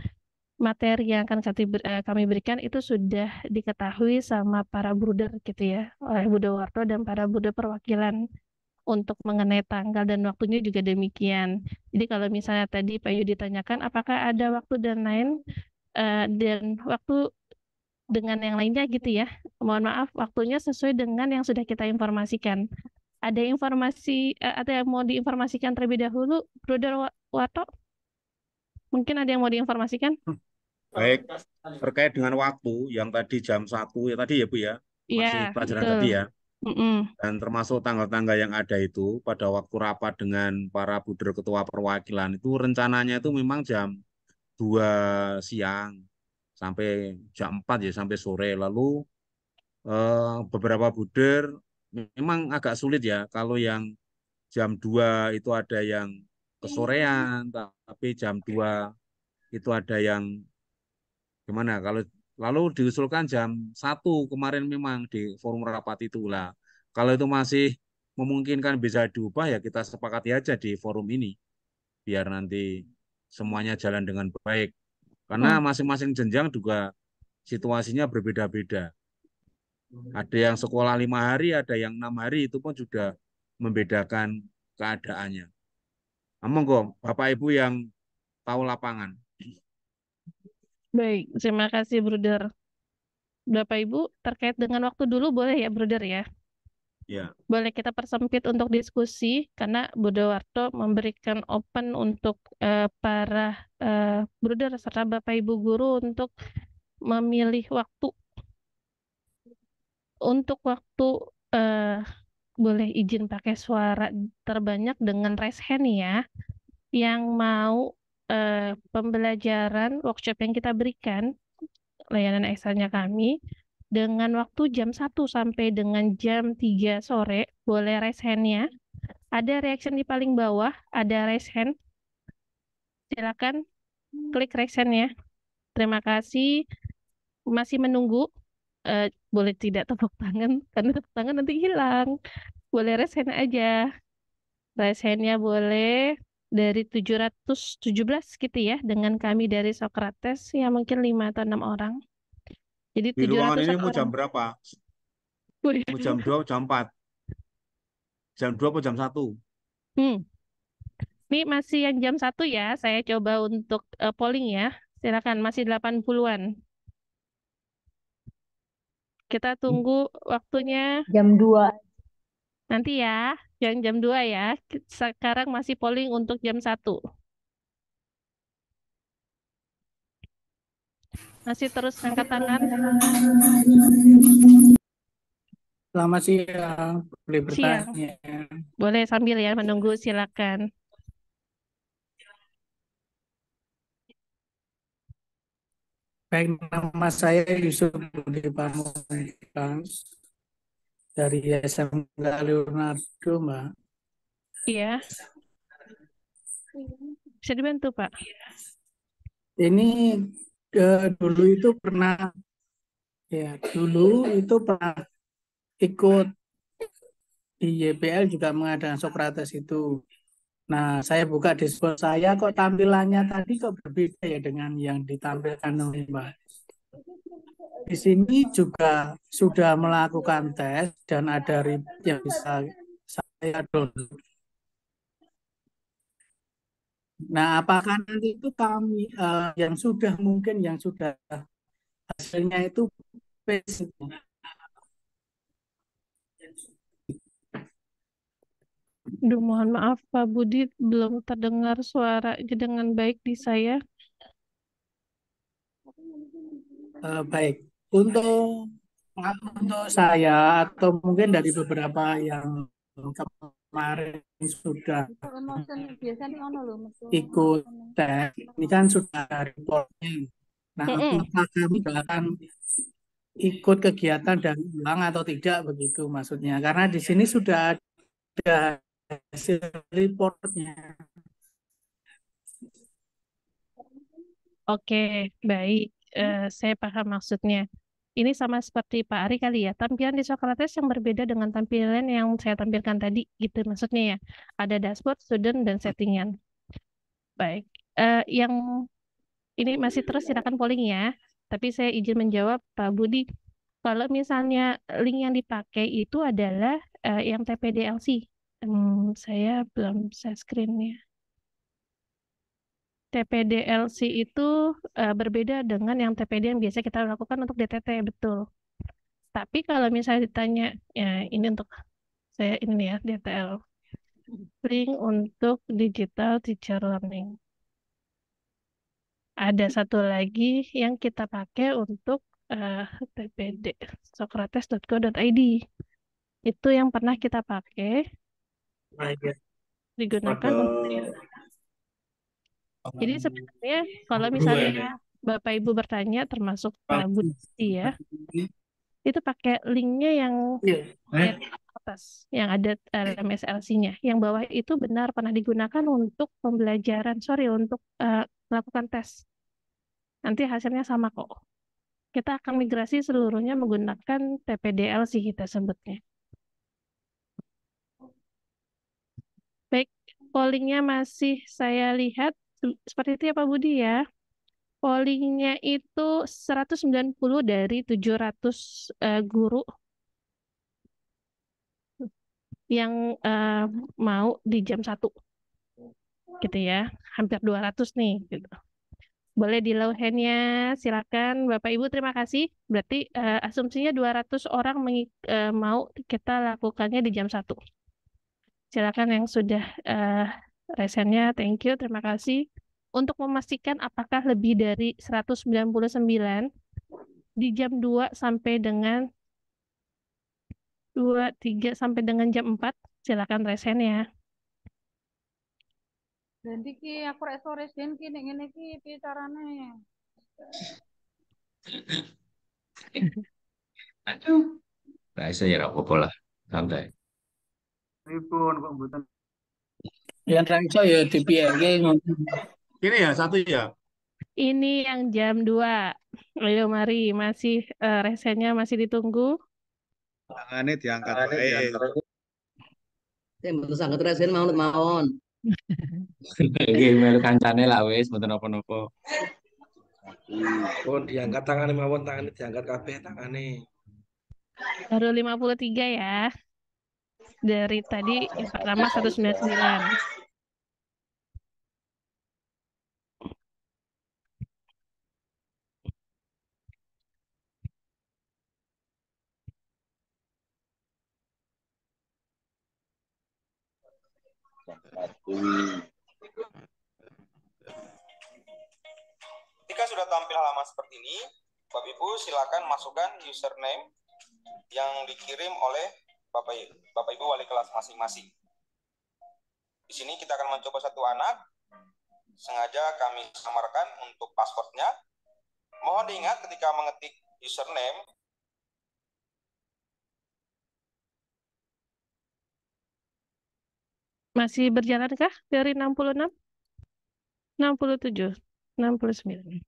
materi yang akan kami berikan itu sudah diketahui sama para bruder gitu ya, oleh Bodowarto dan para bruder perwakilan untuk mengenai tanggal dan waktunya juga demikian. Jadi kalau misalnya tadi Pak Yudi tanyakan apakah ada waktu dan lain dan waktu dengan yang lainnya gitu ya. Mohon maaf waktunya sesuai dengan yang sudah kita informasikan. Ada informasi atau yang mau diinformasikan terlebih dahulu, Bruder Warto? Mungkin ada yang mau diinformasikan? Baik, terkait dengan waktu yang tadi jam 1 ya tadi ya Bu ya, masih Iya, pelajaran betul. tadi ya. Mm-mm. Dan termasuk tanggal-tanggal yang ada itu pada waktu rapat dengan para buder ketua perwakilan itu rencananya itu memang jam 2 siang sampai jam 4 ya sampai sore. Lalu beberapa buder memang agak sulit ya kalau yang jam 2 itu ada yang kesorean, tapi jam 2 itu ada yang gimana? Kalau lalu diusulkan jam 1 kemarin memang di forum rapat itulah. Kalau itu masih memungkinkan bisa diubah ya kita sepakati aja di forum ini biar nanti semuanya jalan dengan baik. Karena masing-masing jenjang juga situasinya berbeda-beda. Ada yang sekolah 5 hari, ada yang 6 hari, itu pun sudah membedakan keadaannya. Monggo, Bapak Ibu yang tahu lapangan. Baik, terima kasih, Bruder. Bapak Ibu, terkait dengan waktu dulu boleh ya, Bruder ya? Ya. Boleh kita persempit untuk diskusi, karena Budawarto memberikan open untuk para Bruder serta Bapak Ibu guru untuk memilih waktu. Untuk waktu boleh izin pakai suara terbanyak dengan raise hand ya. Yang mau pembelajaran workshop yang kita berikan, layanan ekstranya kami, dengan waktu jam 1 sampai dengan jam 3 sore, boleh raise hand-nya. Ada reaction di paling bawah, ada raise hand. Silakan klik raise hand-nya. Terima kasih. Masih menunggu. Boleh tidak tepuk tangan, karena tepuk tangan nanti hilang. Boleh raise hand aja. Raise hand-nya boleh dari 717 gitu ya, dengan kami dari Socrates, ya mungkin 5 atau 6 orang. Jadi Di ruangan 700 ini mau orang. jam berapa? Mau jam 2 jam 4? Jam 2 atau jam 1? Ini masih yang jam 1 ya, saya coba untuk polling ya. Silakan, masih 80-an. Kita tunggu waktunya. Jam 2. Nanti ya, yang jam 2 ya. Sekarang masih polling untuk jam 1. Masih terus angkat tangan. Selamat siang, boleh Siang. bertanya. Boleh sambil ya menunggu, silakan. Baik, nama saya Yusuf Budi Pamungkas dari SMK Leonardo, Mbak. Iya. Bisa dibantu, Pak? Ini dulu itu pernah ikut di YPL juga mengadakan Socrates itu. Nah, saya buka dashboard saya kok tampilannya tadi kok berbeda ya dengan yang ditampilkan oleh Mbak. Di sini juga sudah melakukan tes dan ada report yang bisa saya download. Nah, apakah nanti itu kami yang sudah hasilnya itu paste? Duh, mohon maaf Pak Budi, belum terdengar suara dengan baik di saya. Baik, untuk saya atau mungkin dari beberapa yang kemarin sudah ikut tes, ini kan sudah ada reportnya. Nah, apakah kami akan ikut kegiatan dan ulang atau tidak begitu maksudnya? Karena di sini sudah ada hasil reportnya. Oke, baik. Saya paham maksudnya. Ini sama seperti Pak Ari kali ya. Tampilan di Socrates yang berbeda dengan tampilan yang saya tampilkan tadi, gitu maksudnya ya. Ada dashboard, student, dan settingan. Baik. Yang ini masih terus silakan polling ya. Tapi saya izin menjawab Pak Budi. Kalau misalnya link yang dipakai itu adalah yang TPDLC. Saya belum share screen-nya. TPDLC itu berbeda dengan yang TPD yang biasa kita lakukan untuk DTT, betul. Tapi kalau misalnya ditanya, ya ini untuk saya ini ya, DTL. Link untuk Digital Teacher Learning. Ada satu lagi yang kita pakai untuk TPD, socrates.co.id. Itu yang pernah kita pakai, digunakan untuk jadi sebenarnya kalau misalnya Bapak Ibu bertanya termasuk Pak Budi ya, itu pakai linknya yang atas yang ada LMS-LC-nya. Yang bawah itu benar pernah digunakan untuk pembelajaran, untuk melakukan tes. Nanti hasilnya sama kok. Kita akan migrasi seluruhnya menggunakan TPDLC kita sebutnya. Baik, pollingnya masih saya lihat seperti itu ya Pak Budi ya. Pollingnya itu 190 dari 700 guru yang mau di jam 1 gitu ya. Hampir 200 nih gitu. Boleh di low hand-nya, silakan Bapak Ibu, terima kasih. Berarti asumsinya 200 orang mau kita lakukannya di jam 1. Silakan yang sudah resennya, thank you, terima kasih. Untuk memastikan apakah lebih dari 199 di jam 2 sampai dengan 3 sampai dengan jam 4, silakan resen ya. Dan iki aku rek sore den ki nek ngene iki piye carane? Aduh. Nah, iso ya apa-apa lah. Santai. Pripun kok mboten. Yang rangso ya dipiyake ngono. Ini ya satu ya. Ini yang jam 2. Ayo mari, masih resennya masih ditunggu. Tangannya diangkat. Saya mboten saged resen mawon. Nggih melu kancane lah wis mboten napa-napa. Pun diangkat tangannya mawon, tangannya diangkat kabeh tangannya. Baru 53 ya. Dari tadi yang pertama 199. Jika sudah tampil halaman seperti ini, Bapak Ibu silakan masukkan username yang dikirim oleh Bapak Ibu wali kelas masing-masing. Di sini kita akan mencoba satu anak. Sengaja kami samarkan untuk passwordnya. Mohon diingat ketika mengetik username, masih berjalankah dari 66? 67, 69.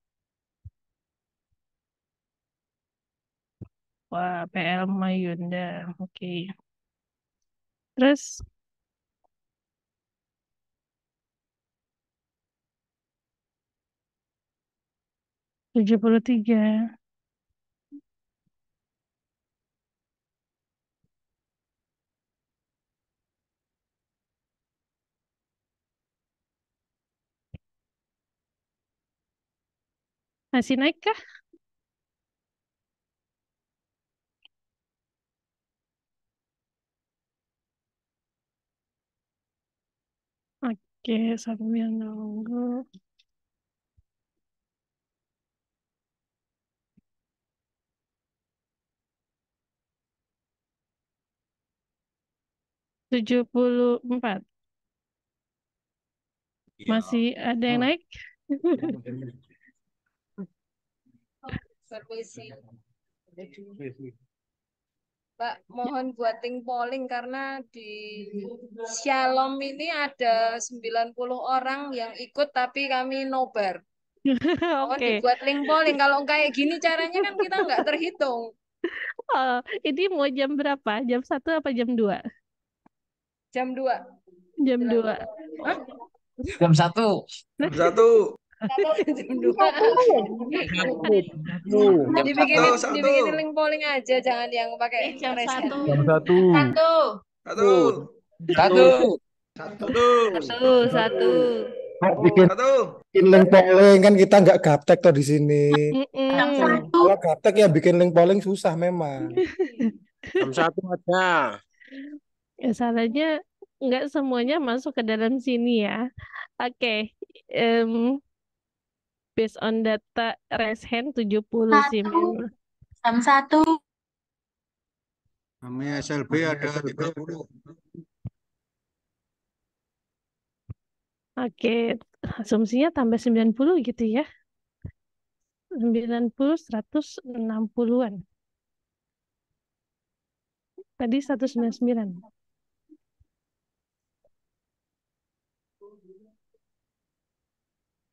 Wah, PL Mayunda. Oke. Terus 73. Masih naik kah? Oke, sambil nunggu. Tujuh puluh empat. Masih ada yang naik? Permisi. Pak, mohon buatin polling karena di Shalom ini ada 90 orang yang ikut tapi kami nobar. Mohon Oke. dibuat link polling. Kalau kayak gini caranya kan kita nggak terhitung. Oh, ini mau jam berapa? Jam 1 apa jam 2? Jam 2. Jam 2. Hah? Jam 1. Jam 1. Jam 2. Dibikin link polling aja, jangan yang pakai Jam 1. Jam 1. 1. Bikin link polling kan kita nggak gaptek tuh di sini. Kalau gaptek ya bikin link polling susah memang. Jam 1 aja. Ya, salahnya nggak semuanya masuk ke dalam sini ya. Oke. Based on data raise hand 70 sih. Jam 1. Namanya SLB ada 30. Oke, asumsinya tambah 90 gitu ya. 90, 160-an. Tadi 199.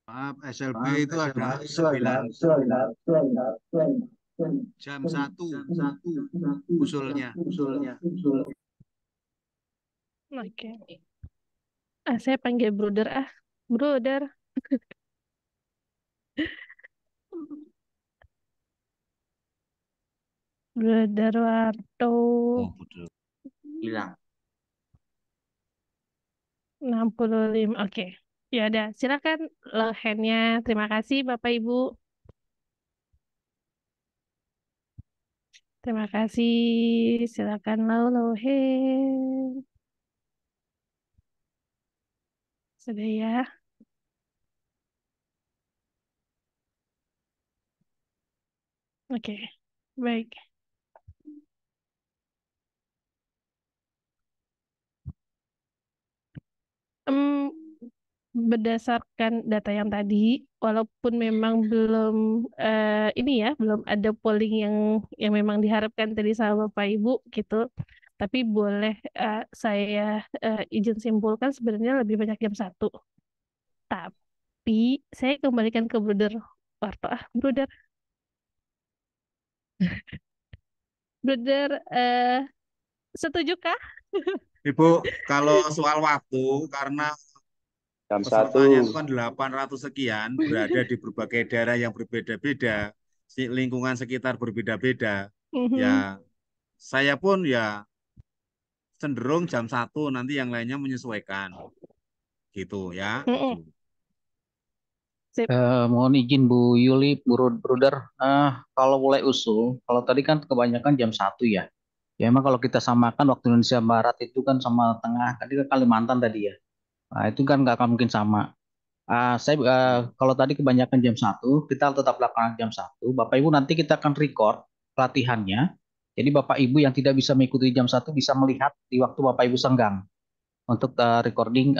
Maaf, SLB itu ada 9 jam 1 usulnya. Oke. Saya panggil Bruder ah. Bruder. Bruder Warto. Hilang. 65. Oke. Ya udah, silakan low hand-nya. Terima kasih Bapak Ibu. Terima kasih. Silakan low hand. Sudah ya. Oke. Baik. Berdasarkan data yang tadi, walaupun memang belum ini ya, belum ada polling yang memang diharapkan tadi sama Bapak Ibu gitu, tapi boleh saya izin simpulkan sebenarnya lebih banyak jam 1. Tapi saya kembalikan ke Bruder Warto. Bruder, Bruder, setujukah? Ibu, kalau soal waktu, karena Jam 1. pesertanya itu kan 800 sekian, berada di berbagai daerah yang berbeda-beda, lingkungan sekitar berbeda-beda, ya saya pun ya cenderung jam 1, nanti yang lainnya menyesuaikan. Gitu ya. Mohon izin Bu Yuli, Bruder, kalau mulai usul, kalau tadi kan kebanyakan jam 1 ya. Ya emang kalau kita samakan waktu Indonesia Barat itu kan sama tengah, tadi ke Kalimantan tadi ya. Nah, itu kan nggak akan mungkin sama. Kalau tadi kebanyakan jam 1, kita tetap lakukan jam 1. Bapak Ibu nanti kita akan record pelatihannya. Jadi Bapak Ibu yang tidak bisa mengikuti jam 1 bisa melihat di waktu Bapak Ibu senggang untuk recording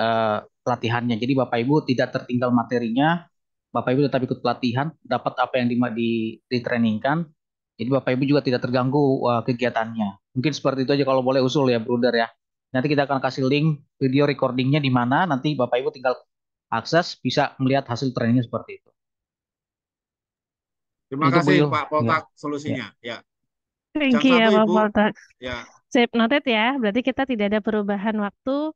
pelatihannya. Jadi Bapak Ibu tidak tertinggal materinya. Bapak Ibu tetap ikut pelatihan, dapat apa yang ditrainingkan. Jadi Bapak Ibu juga tidak terganggu kegiatannya. Mungkin seperti itu aja kalau boleh usul ya, Bruder ya. Nanti kita akan kasih link video recordingnya di mana. Nanti Bapak Ibu tinggal akses, bisa melihat hasil trainingnya seperti itu. Terima kasih Pak Poltak solusinya. Ya. Thank you ya Pak Poltak. Ya. Save noted ya. Berarti kita tidak ada perubahan waktu.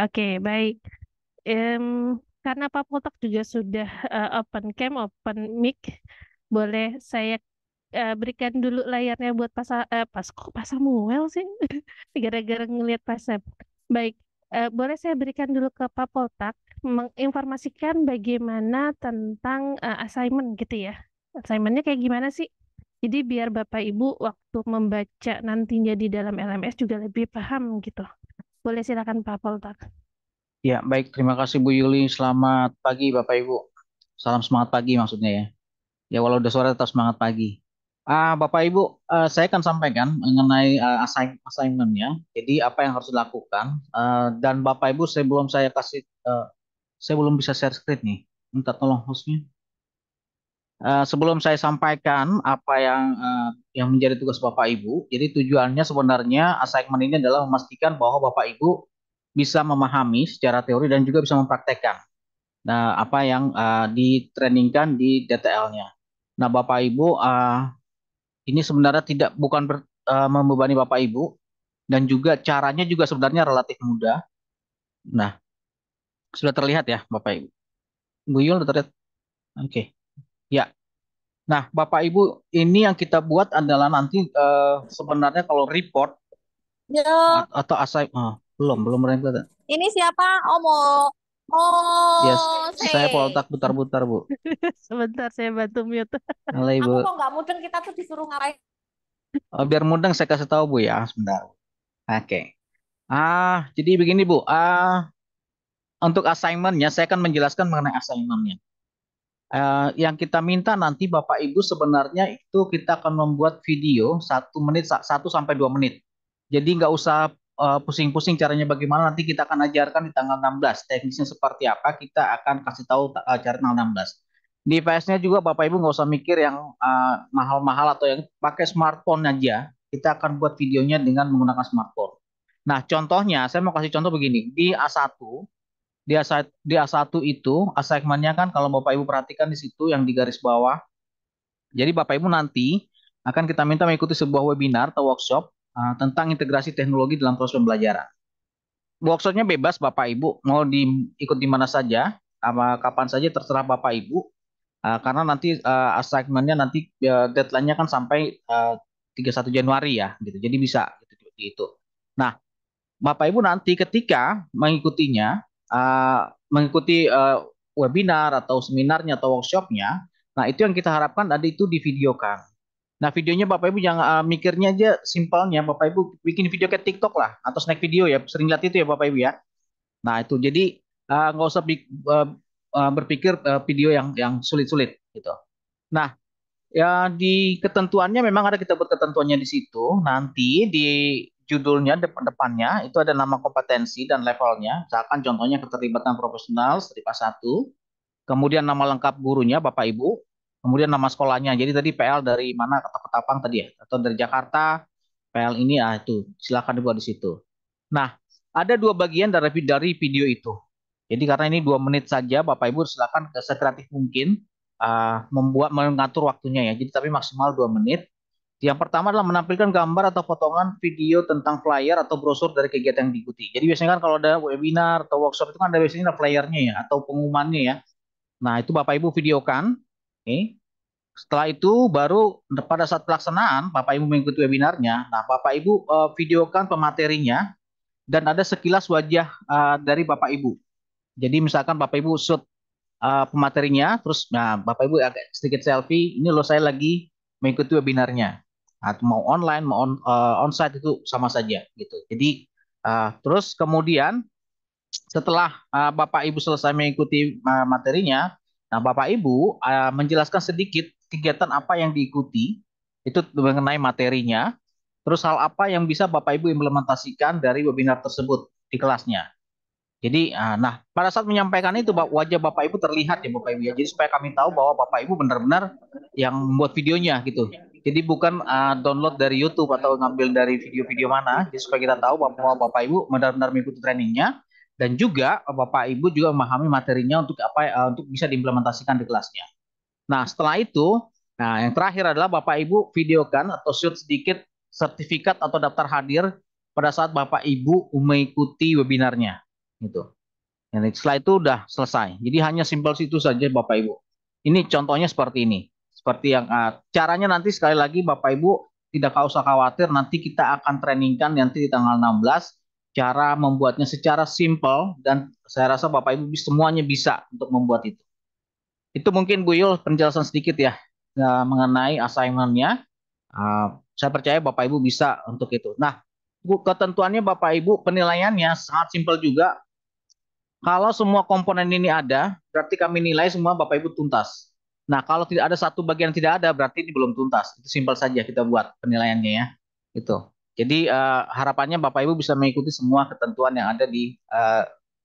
Oke, baik. Karena Pak Poltak juga sudah open cam, open mic, boleh saya berikan dulu layarnya buat Pak Samuel sih, gara-gara ngelihat Pak Sep. Baik, boleh saya berikan dulu ke Pak Poltak, menginformasikan bagaimana tentang assignment gitu ya. Assignmentnya kayak gimana sih? Jadi biar Bapak Ibu waktu membaca nantinya di dalam LMS juga lebih paham gitu. Boleh silakan Pak Poltak. Ya, baik. Terima kasih Bu Yuli. Selamat pagi Bapak Ibu. Salam semangat pagi maksudnya ya. Ya, walau udah sore tetap semangat pagi. Bapak Ibu, saya akan sampaikan mengenai assignment-nya. Jadi apa yang harus dilakukan. Dan Bapak Ibu, sebelum saya kasih, saya belum bisa share screen nih. Minta tolong hostnya. Sebelum saya sampaikan apa yang menjadi tugas Bapak Ibu, jadi tujuannya sebenarnya assignment ini adalah memastikan bahwa Bapak Ibu bisa memahami secara teori dan juga bisa mempraktekkan apa yang ditrainingkan di DTL-nya. Nah, Bapak Ibu, ini sebenarnya bukan membebani Bapak Ibu dan juga caranya juga sebenarnya relatif mudah. Nah, sudah terlihat ya Bapak Ibu. Bu Yul sudah terlihat? Oke. Ya. Nah, Bapak Ibu, ini yang kita buat adalah nanti sebenarnya kalau report atau belum ada. Ini siapa? Yes, saya Poltak putar-putar, Bu. Sebentar saya bantu mute. Halo, Ibu. Aku kok nggak mudeng, kita tuh disuruh ngapain? Biar mudeng saya kasih tahu Bu ya, sebentar. Oke. Jadi begini Bu. Untuk assignment-nya saya akan menjelaskan mengenai assignment-nya. Yang kita minta nanti Bapak Ibu sebenarnya itu kita akan membuat video 1 menit 1 sampai 2 menit. Jadi nggak usah pusing-pusing caranya bagaimana, nanti kita akan ajarkan di tanggal 16. Teknisnya seperti apa kita akan kasih tahu cara tanggal 16. Device-nya juga Bapak Ibu nggak usah mikir yang mahal-mahal atau yang pakai smartphone aja. Kita akan buat videonya dengan menggunakan smartphone. Nah, contohnya, saya mau kasih contoh begini. Di A1 itu, assignment-nya kan kalau Bapak Ibu perhatikan di situ yang di garis bawah. Jadi Bapak Ibu nanti akan kita minta mengikuti sebuah webinar atau workshop tentang integrasi teknologi dalam proses pembelajaran. Workshopnya bebas Bapak Ibu, mau ikut di mana saja, kapan saja terserah Bapak Ibu. Karena nanti assignment-nya nanti deadline-nya kan sampai 31 Januari ya, gitu. Jadi bisa gitu, itu. Nah, Bapak Ibu nanti ketika mengikutinya, mengikuti webinar atau seminarnya atau workshopnya, nah itu yang kita harapkan ada itu divideokan. Nah, videonya Bapak Ibu jangan mikirnya aja simpelnya, Bapak Ibu bikin video kayak TikTok lah atau snack video ya, sering lihat itu ya Bapak Ibu ya. Nah, itu jadi nggak usah berpikir video yang sulit-sulit gitu. Nah, ya di ketentuannya memang ada, kita buat ketentuannya di situ. Nanti di judulnya depannya itu ada nama kompetensi dan levelnya. Misalkan contohnya keterlibatan profesional STRIP A1, kemudian nama lengkap gurunya Bapak Ibu, kemudian nama sekolahnya. Jadi tadi PL dari mana, kata Ketapang tadi ya, atau dari Jakarta, PL ini itu silakan dibuat di situ. Nah, ada dua bagian dari video itu. Jadi karena ini 2 menit saja, Bapak Ibu silakan sekreatif mungkin mengatur waktunya ya. Jadi tapi maksimal 2 menit. Yang pertama adalah menampilkan gambar atau potongan video tentang flyer atau brosur dari kegiatan yang diikuti. Jadi biasanya kan kalau ada webinar atau workshop itu kan ada biasanya ada flyernya ya atau pengumumannya ya. Nah, itu Bapak Ibu videokan. Oke. Setelah itu baru pada saat pelaksanaan Bapak Ibu mengikuti webinarnya. Nah, Bapak Ibu videokan pematerinya dan ada sekilas wajah dari Bapak Ibu. Jadi misalkan Bapak Ibu shoot pematerinya, terus Bapak Ibu agak sedikit selfie, ini loh saya lagi mengikuti webinarnya. Atau mau online, mau onsite itu sama saja gitu. Jadi terus kemudian setelah Bapak Ibu selesai mengikuti materinya, nah Bapak Ibu menjelaskan sedikit kegiatan apa yang diikuti, itu mengenai materinya, terus hal apa yang bisa Bapak Ibu implementasikan dari webinar tersebut di kelasnya. Jadi, nah pada saat menyampaikan itu wajah Bapak Ibu terlihat ya Bapak Ibu ya. Jadi supaya kami tahu bahwa Bapak Ibu benar-benar yang membuat videonya gitu. Jadi bukan download dari YouTube atau ngambil dari video-video mana. Jadi supaya kita tahu bahwa Bapak Ibu benar-benar mengikuti trainingnya dan juga Bapak Ibu juga memahami materinya untuk untuk bisa diimplementasikan di kelasnya. Nah setelah itu, nah yang terakhir adalah Bapak Ibu videokan atau shoot sedikit sertifikat atau daftar hadir pada saat Bapak Ibu mengikuti webinarnya. Gitu. Dan setelah itu udah selesai. Jadi hanya simpel situ saja Bapak Ibu. Ini contohnya seperti ini. Seperti yang caranya nanti sekali lagi Bapak Ibu tidak usah khawatir, nanti kita akan trainingkan nanti di tanggal 16 cara membuatnya secara simpel dan saya rasa Bapak Ibu semuanya bisa untuk membuat itu. Itu mungkin Bu Yul penjelasan sedikit ya mengenai assignment-nya. Saya percaya Bapak Ibu bisa untuk itu. Nah, ketentuannya Bapak Ibu penilaiannya sangat simpel juga. Kalau semua komponen ini ada, berarti kami nilai semua Bapak Ibu tuntas. Nah, kalau tidak ada satu bagian yang tidak ada, berarti ini belum tuntas. Itu simpel saja kita buat penilaiannya ya. Itu. Jadi harapannya Bapak Ibu bisa mengikuti semua ketentuan yang ada di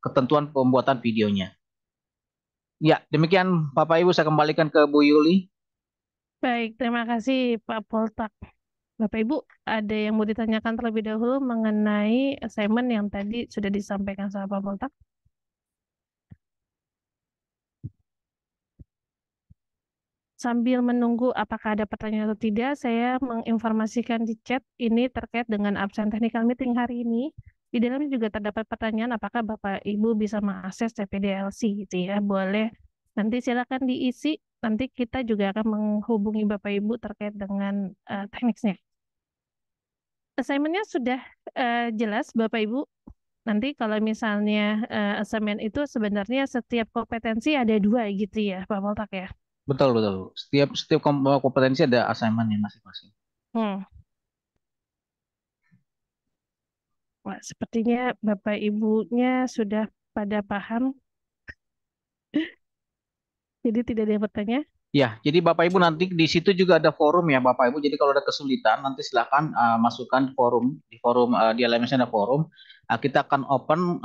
ketentuan pembuatan videonya. Ya, demikian Bapak Ibu saya kembalikan ke Bu Yuli. Baik, terima kasih Pak Poltak. Bapak Ibu, ada yang mau ditanyakan terlebih dahulu mengenai assignment yang tadi sudah disampaikan sama Pak Poltak? Sambil menunggu apakah ada pertanyaan atau tidak, saya menginformasikan di chat ini terkait dengan absen technical meeting hari ini. Di dalamnya juga terdapat pertanyaan apakah Bapak Ibu bisa mengakses CPDLC gitu ya. Boleh, nanti silakan diisi. Nanti kita juga akan menghubungi Bapak Ibu terkait dengan teknisnya. Assignment-nya sudah jelas Bapak Ibu. Nanti kalau misalnya assignment itu sebenarnya setiap kompetensi ada 2 gitu ya Pak Poltak ya. Betul. Setiap kompetensi ada assignment-nya masing-masing. Wah, sepertinya Bapak Ibunya sudah pada paham. Jadi tidak ada yang bertanya. Ya, jadi Bapak Ibu nanti di situ juga ada forum ya Bapak Ibu. Jadi kalau ada kesulitan nanti silakan masukkan di forum di LMS ada forum. Kita akan open,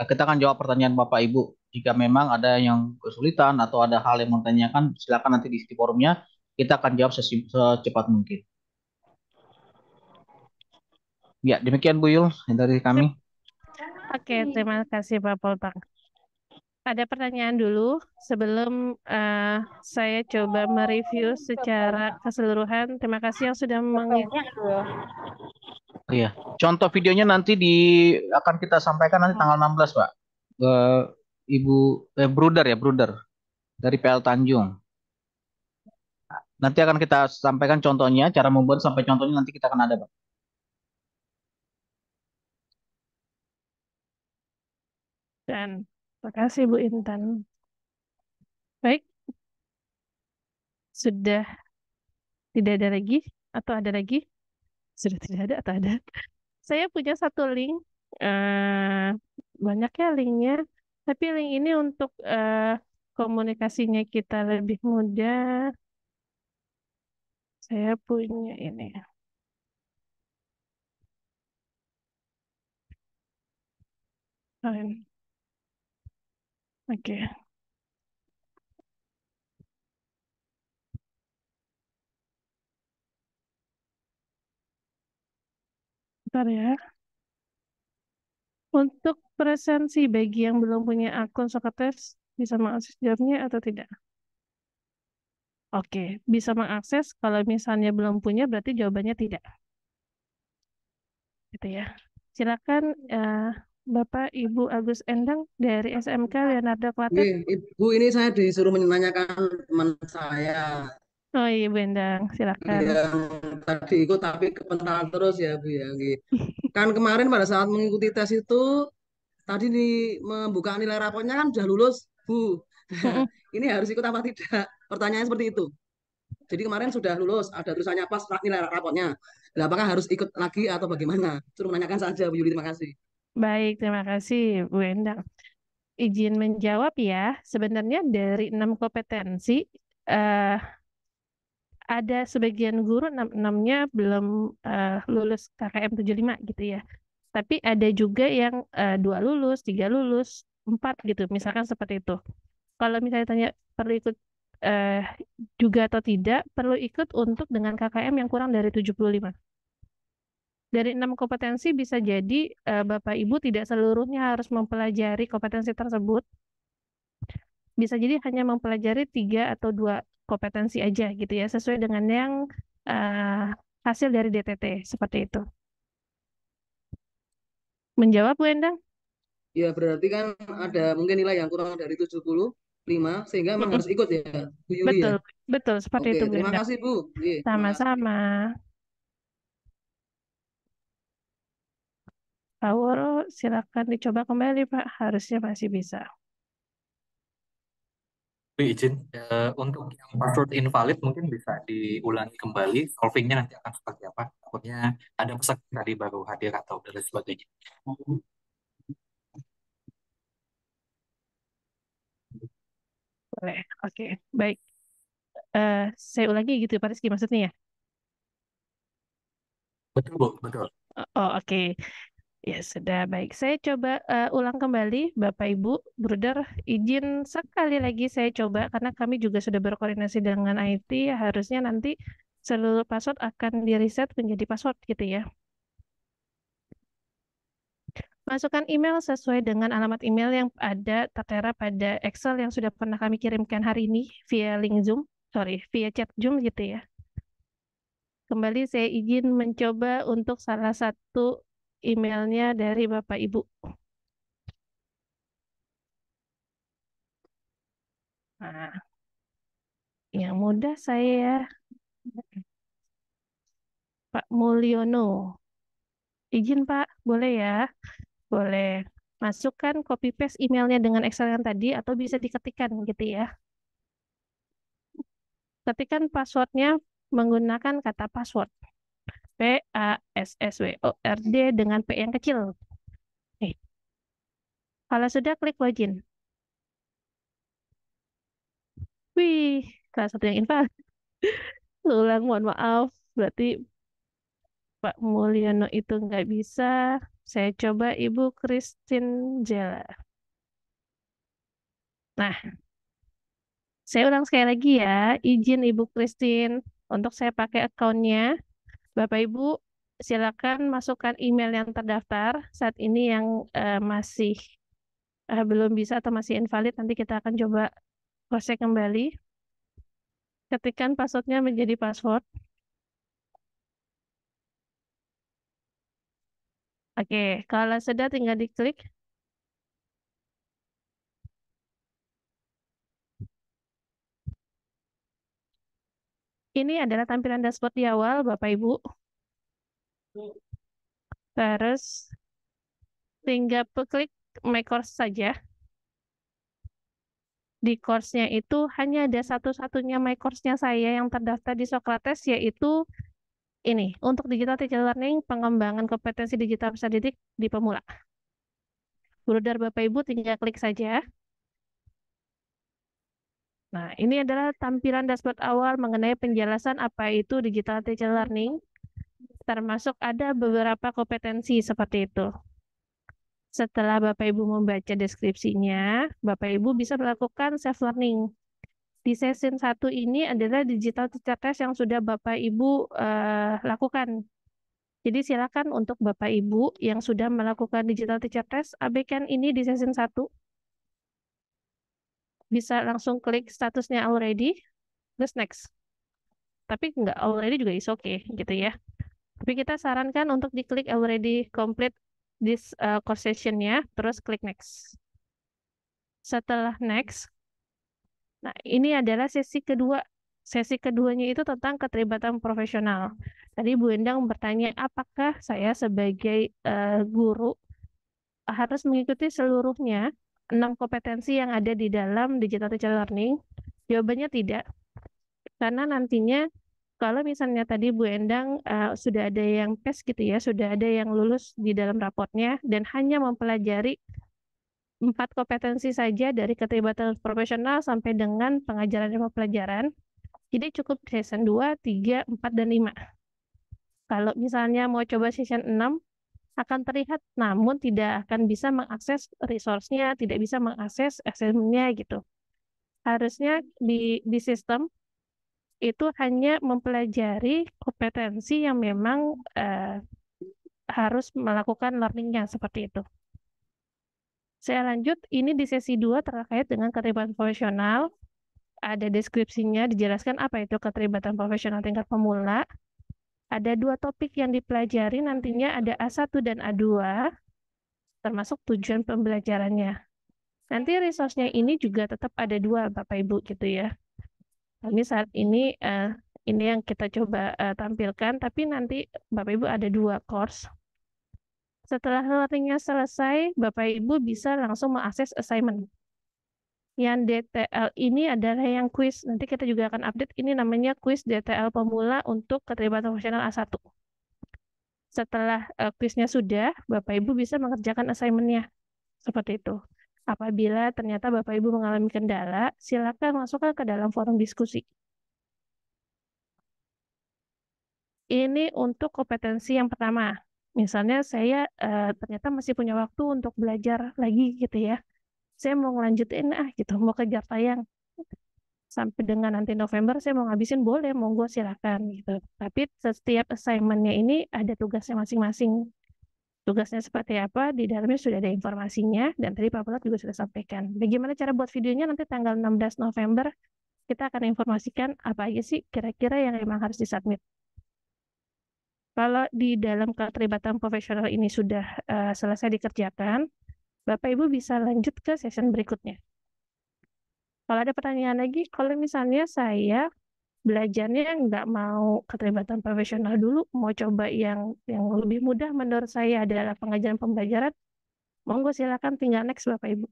kita akan jawab pertanyaan Bapak Ibu Jika memang ada yang kesulitan atau ada hal yang mau ditanyakan, silakan nanti di forumnya kita akan jawab secepat mungkin. Ya, demikian Bu Yul dari kami. Oke, terima kasih Pak Poltang. Ada pertanyaan dulu sebelum saya coba mereview secara keseluruhan. Terima kasih yang sudah mengikuti. Iya, contoh videonya nanti akan kita sampaikan nanti tanggal 16, Pak. Ibu Bruder dari PL Tanjung. Nanti akan kita sampaikan contohnya, cara membuat sampai contohnya nanti kita akan ada, Pak. Dan terima kasih Bu Intan. Baik, sudah tidak ada lagi atau ada lagi? Sudah tidak ada atau ada? Saya punya satu link, banyak ya linknya, tapi link ini untuk komunikasinya kita lebih mudah. Saya punya ini. Oke. Bentar ya. Untuk presensi bagi yang belum punya akun Socrates, bisa mengakses jawabnya atau tidak? Oke, bisa mengakses. Kalau misalnya belum punya, berarti jawabannya tidak. Gitu ya. Silakan Bapak Ibu Agus Endang dari SMK Leonardo Klaten. Ibu, ini saya disuruh menanyakan teman saya Oh iya Bu Endang, silakan. yang tadi ikut tapi kepental terus ya Bu ya. Kan kemarin pada saat mengikuti tes itu tadi membuka nilai rapotnya kan sudah lulus Bu. Ini harus ikut apa tidak? Pertanyaannya seperti itu. Jadi kemarin sudah lulus, ada tulisannya pas nilai rapotnya. Nah, apakah harus ikut lagi atau bagaimana? Suruh menanyakan saja Bu Yuli, terima kasih. Baik, terima kasih Bu Endang. Izin menjawab ya, sebenarnya dari 6 kompetensi, ada sebagian guru 6-nya belum lulus KKM 75 gitu ya. Tapi ada juga yang 2 lulus, 3 lulus, 4 gitu, misalkan seperti itu. Kalau misalnya tanya perlu ikut juga atau tidak, perlu ikut untuk dengan KKM yang kurang dari 75. Dari 6 kompetensi bisa jadi Bapak Ibu tidak seluruhnya harus mempelajari kompetensi tersebut. Bisa jadi hanya mempelajari 3 atau 2 kompetensi aja gitu ya, sesuai dengan yang hasil dari DTT, seperti itu. Menjawab Bu Endang? Ya berarti kan ada mungkin nilai yang kurang dari 75, sehingga memang harus ikut ya Bu Yuli Betul, ya? betul, seperti Oke, itu Bu terima Endang. kasih Bu. Sama-sama. Power, silakan dicoba kembali Pak, harusnya masih bisa. Izin, untuk yang password invalid mungkin bisa diulangi kembali, solvingnya nanti akan seperti apa. Takutnya ada peserta tadi baru hadir atau dan lain sebagainya. Boleh, oke, baik. Saya ulangi gitu Pak Rizky maksudnya ya? Betul Bu, betul. Oh oke. Ya sudah, baik. Saya coba ulang kembali, Bapak Ibu, Bruder, izin sekali lagi saya coba, karena kami juga sudah berkoordinasi dengan IT, harusnya nanti seluruh password akan di-reset menjadi password gitu ya. Masukkan email sesuai dengan alamat email yang ada tertera pada Excel yang sudah pernah kami kirimkan hari ini via link Zoom, via chat Zoom gitu ya. Kembali saya izin mencoba untuk salah satu emailnya dari Bapak Ibu. Nah, yang mudah saya Pak Mulyono. Izin Pak, boleh ya? Boleh. Masukkan copy paste emailnya dengan Excel yang tadi atau bisa diketikkan gitu ya. Ketikkan passwordnya menggunakan kata password. PASSWORD dengan P yang kecil. Kalau sudah klik login. Wih, salah satu yang invalid. Ulang, mohon maaf. Berarti Pak Mulyono itu nggak bisa. Saya coba Ibu Christine Jela. Nah, saya ulang sekali lagi ya, izin Ibu Christine untuk saya pakai akunnya. Bapak Ibu silakan masukkan email yang terdaftar saat ini yang masih belum bisa atau masih invalid. Nanti kita akan coba cross-check kembali. Ketikkan passwordnya menjadi password. Oke, kalau sudah tinggal diklik. Ini adalah tampilan dashboard di awal, Bapak Ibu. Terus tinggal klik My Course saja. Di course-nya itu hanya ada satu-satunya My Course-nya saya yang terdaftar di Socrates, yaitu ini, untuk Digital Teacher Learning, pengembangan kompetensi digital peserta didik di pemula. Browser Bapak Ibu tinggal klik saja. Nah, ini adalah tampilan dashboard awal mengenai penjelasan apa itu Digital Teacher Learning, termasuk ada beberapa kompetensi seperti itu. Setelah Bapak Ibu membaca deskripsinya, Bapak Ibu bisa melakukan self-learning. Di session 1 ini adalah Digital Teacher Test yang sudah Bapak Ibu lakukan. Jadi silakan untuk Bapak Ibu yang sudah melakukan Digital Teacher Test, abaikan ini di session 1. Bisa langsung klik statusnya already, terus next. Tapi nggak already juga is okay, gitu ya. Tapi kita sarankan untuk diklik already complete this course session-nya, terus klik next. Setelah next, nah ini adalah sesi kedua. Sesi keduanya itu tentang keterlibatan profesional. Tadi Bu Endang bertanya, apakah saya sebagai guru harus mengikuti seluruhnya 6 kompetensi yang ada di dalam Digital Teacher Learning? Jawabannya tidak. Karena nantinya kalau misalnya tadi Bu Endang sudah ada yang PES gitu ya, sudah ada yang lulus di dalam raportnya dan hanya mempelajari 4 kompetensi saja dari keterlibatan profesional sampai dengan pengajaran dan pembelajaran. Jadi cukup session 2, 3, 4, dan 5. Kalau misalnya mau coba session 6, akan terlihat namun tidak akan bisa mengakses resource-nya, tidak bisa mengakses assessment-nya gitu. Harusnya di sistem itu hanya mempelajari kompetensi yang memang harus melakukan learning-nya seperti itu. Saya lanjut, ini di sesi 2 terkait dengan keterlibatan profesional. Ada deskripsinya, dijelaskan apa itu keterlibatan profesional tingkat pemula. Ada 2 topik yang dipelajari, nantinya ada A1 dan A2, termasuk tujuan pembelajarannya. Nanti resource-nya ini juga tetap ada 2, Bapak Ibu, gitu ya. Ini saat ini yang kita coba tampilkan, tapi nanti Bapak Ibu ada 2 course. Setelah learning-nya selesai, Bapak Ibu bisa langsung mengakses assignment. Yang DTL ini adalah yang quiz. Nanti kita juga akan update. Ini namanya quiz DTL pemula untuk keterlibatan profesional A1. Setelah quiznya sudah, Bapak Ibu bisa mengerjakan assignment-nya. Seperti itu. Apabila ternyata Bapak Ibu mengalami kendala, silakan masukkan ke dalam forum diskusi. Ini untuk kompetensi yang pertama. Misalnya saya ternyata masih punya waktu untuk belajar lagi gitu ya. Saya mau ngelanjutin gitu, mau kejar tayang sampai dengan nanti November saya mau ngabisin, boleh, monggo silakan gitu. Tapi setiap assignment-nya ini ada tugasnya masing-masing. Tugasnya seperti apa, di dalamnya sudah ada informasinya, dan tadi Pak Pelat juga sudah sampaikan. Bagaimana cara buat videonya, nanti tanggal 16 November kita akan informasikan apa aja sih kira-kira yang memang harus disubmit. Kalau di dalam keterlibatan profesional ini sudah selesai dikerjakan, Bapak Ibu bisa lanjut ke session berikutnya. Kalau ada pertanyaan lagi, kalau misalnya saya belajarnya nggak mau keterlibatan profesional dulu, mau coba yang lebih mudah menurut saya adalah pengajaran pembelajaran, monggo silakan tinggal next Bapak Ibu.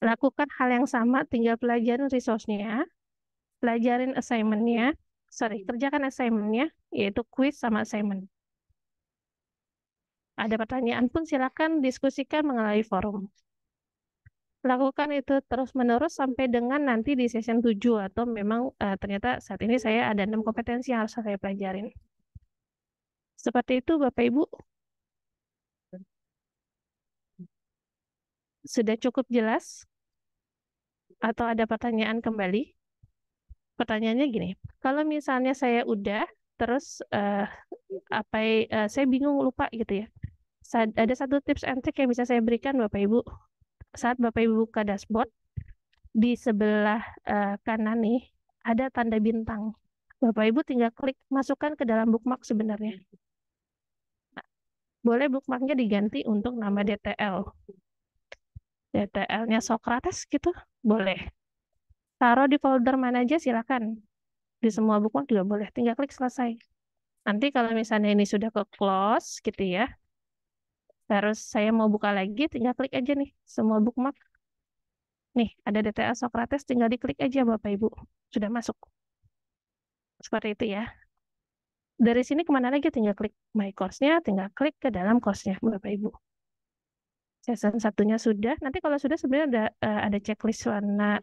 Lakukan hal yang sama, tinggal pelajarin resource-nya, pelajarin assignment-nya, kerjakan assignment-nya, yaitu quiz sama assignment. Ada pertanyaan pun silakan diskusikan melalui forum. Lakukan itu terus-menerus sampai dengan nanti di session 7 atau memang ternyata saat ini saya ada 6 kompetensi yang harus saya pelajarin. Seperti itu Bapak Ibu. Sudah cukup jelas atau ada pertanyaan kembali? Pertanyaannya gini, kalau misalnya saya udah, terus saya bingung lupa gitu ya. Ada satu tips and trick yang bisa saya berikan Bapak Ibu. Saat Bapak Ibu buka dashboard, di sebelah kanan nih ada tanda bintang. Bapak Ibu tinggal klik masukkan ke dalam bookmark sebenarnya. Boleh bookmarknya diganti untuk nama DTL. DTL-nya Socrates gitu, boleh. Taruh di folder mana aja silakan. Di semua bookmark juga boleh. Tinggal klik selesai. Nanti kalau misalnya ini sudah ke close gitu ya. Terus saya mau buka lagi, tinggal klik aja nih semua bookmark. Nih, ada DTL Socrates, tinggal diklik aja Bapak Ibu. Sudah masuk. Seperti itu ya. Dari sini kemana lagi tinggal klik My Course-nya, tinggal klik ke dalam course-nya Bapak Ibu. Season satunya sudah, nanti kalau sudah sebenarnya ada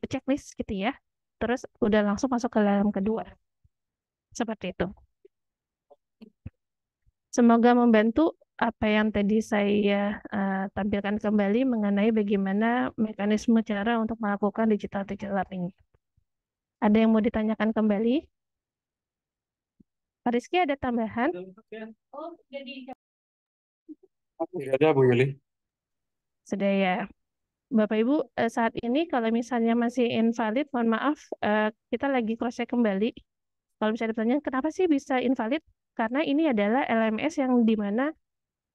checklist gitu ya. Terus udah langsung masuk ke dalam kedua. Seperti itu. Semoga membantu apa yang tadi saya tampilkan kembali mengenai bagaimana mekanisme cara untuk melakukan digital teacher learning. Ada yang mau ditanyakan kembali? Pak Rizky ada tambahan? Oh, jadi Tidak ada Bu Yuli. sudah ya. Bapak Ibu, saat ini kalau misalnya masih invalid, mohon maaf, kita lagi cross-check kembali. Kalau misalnya pertanyaan, kenapa sih bisa invalid? Karena ini adalah LMS yang dimana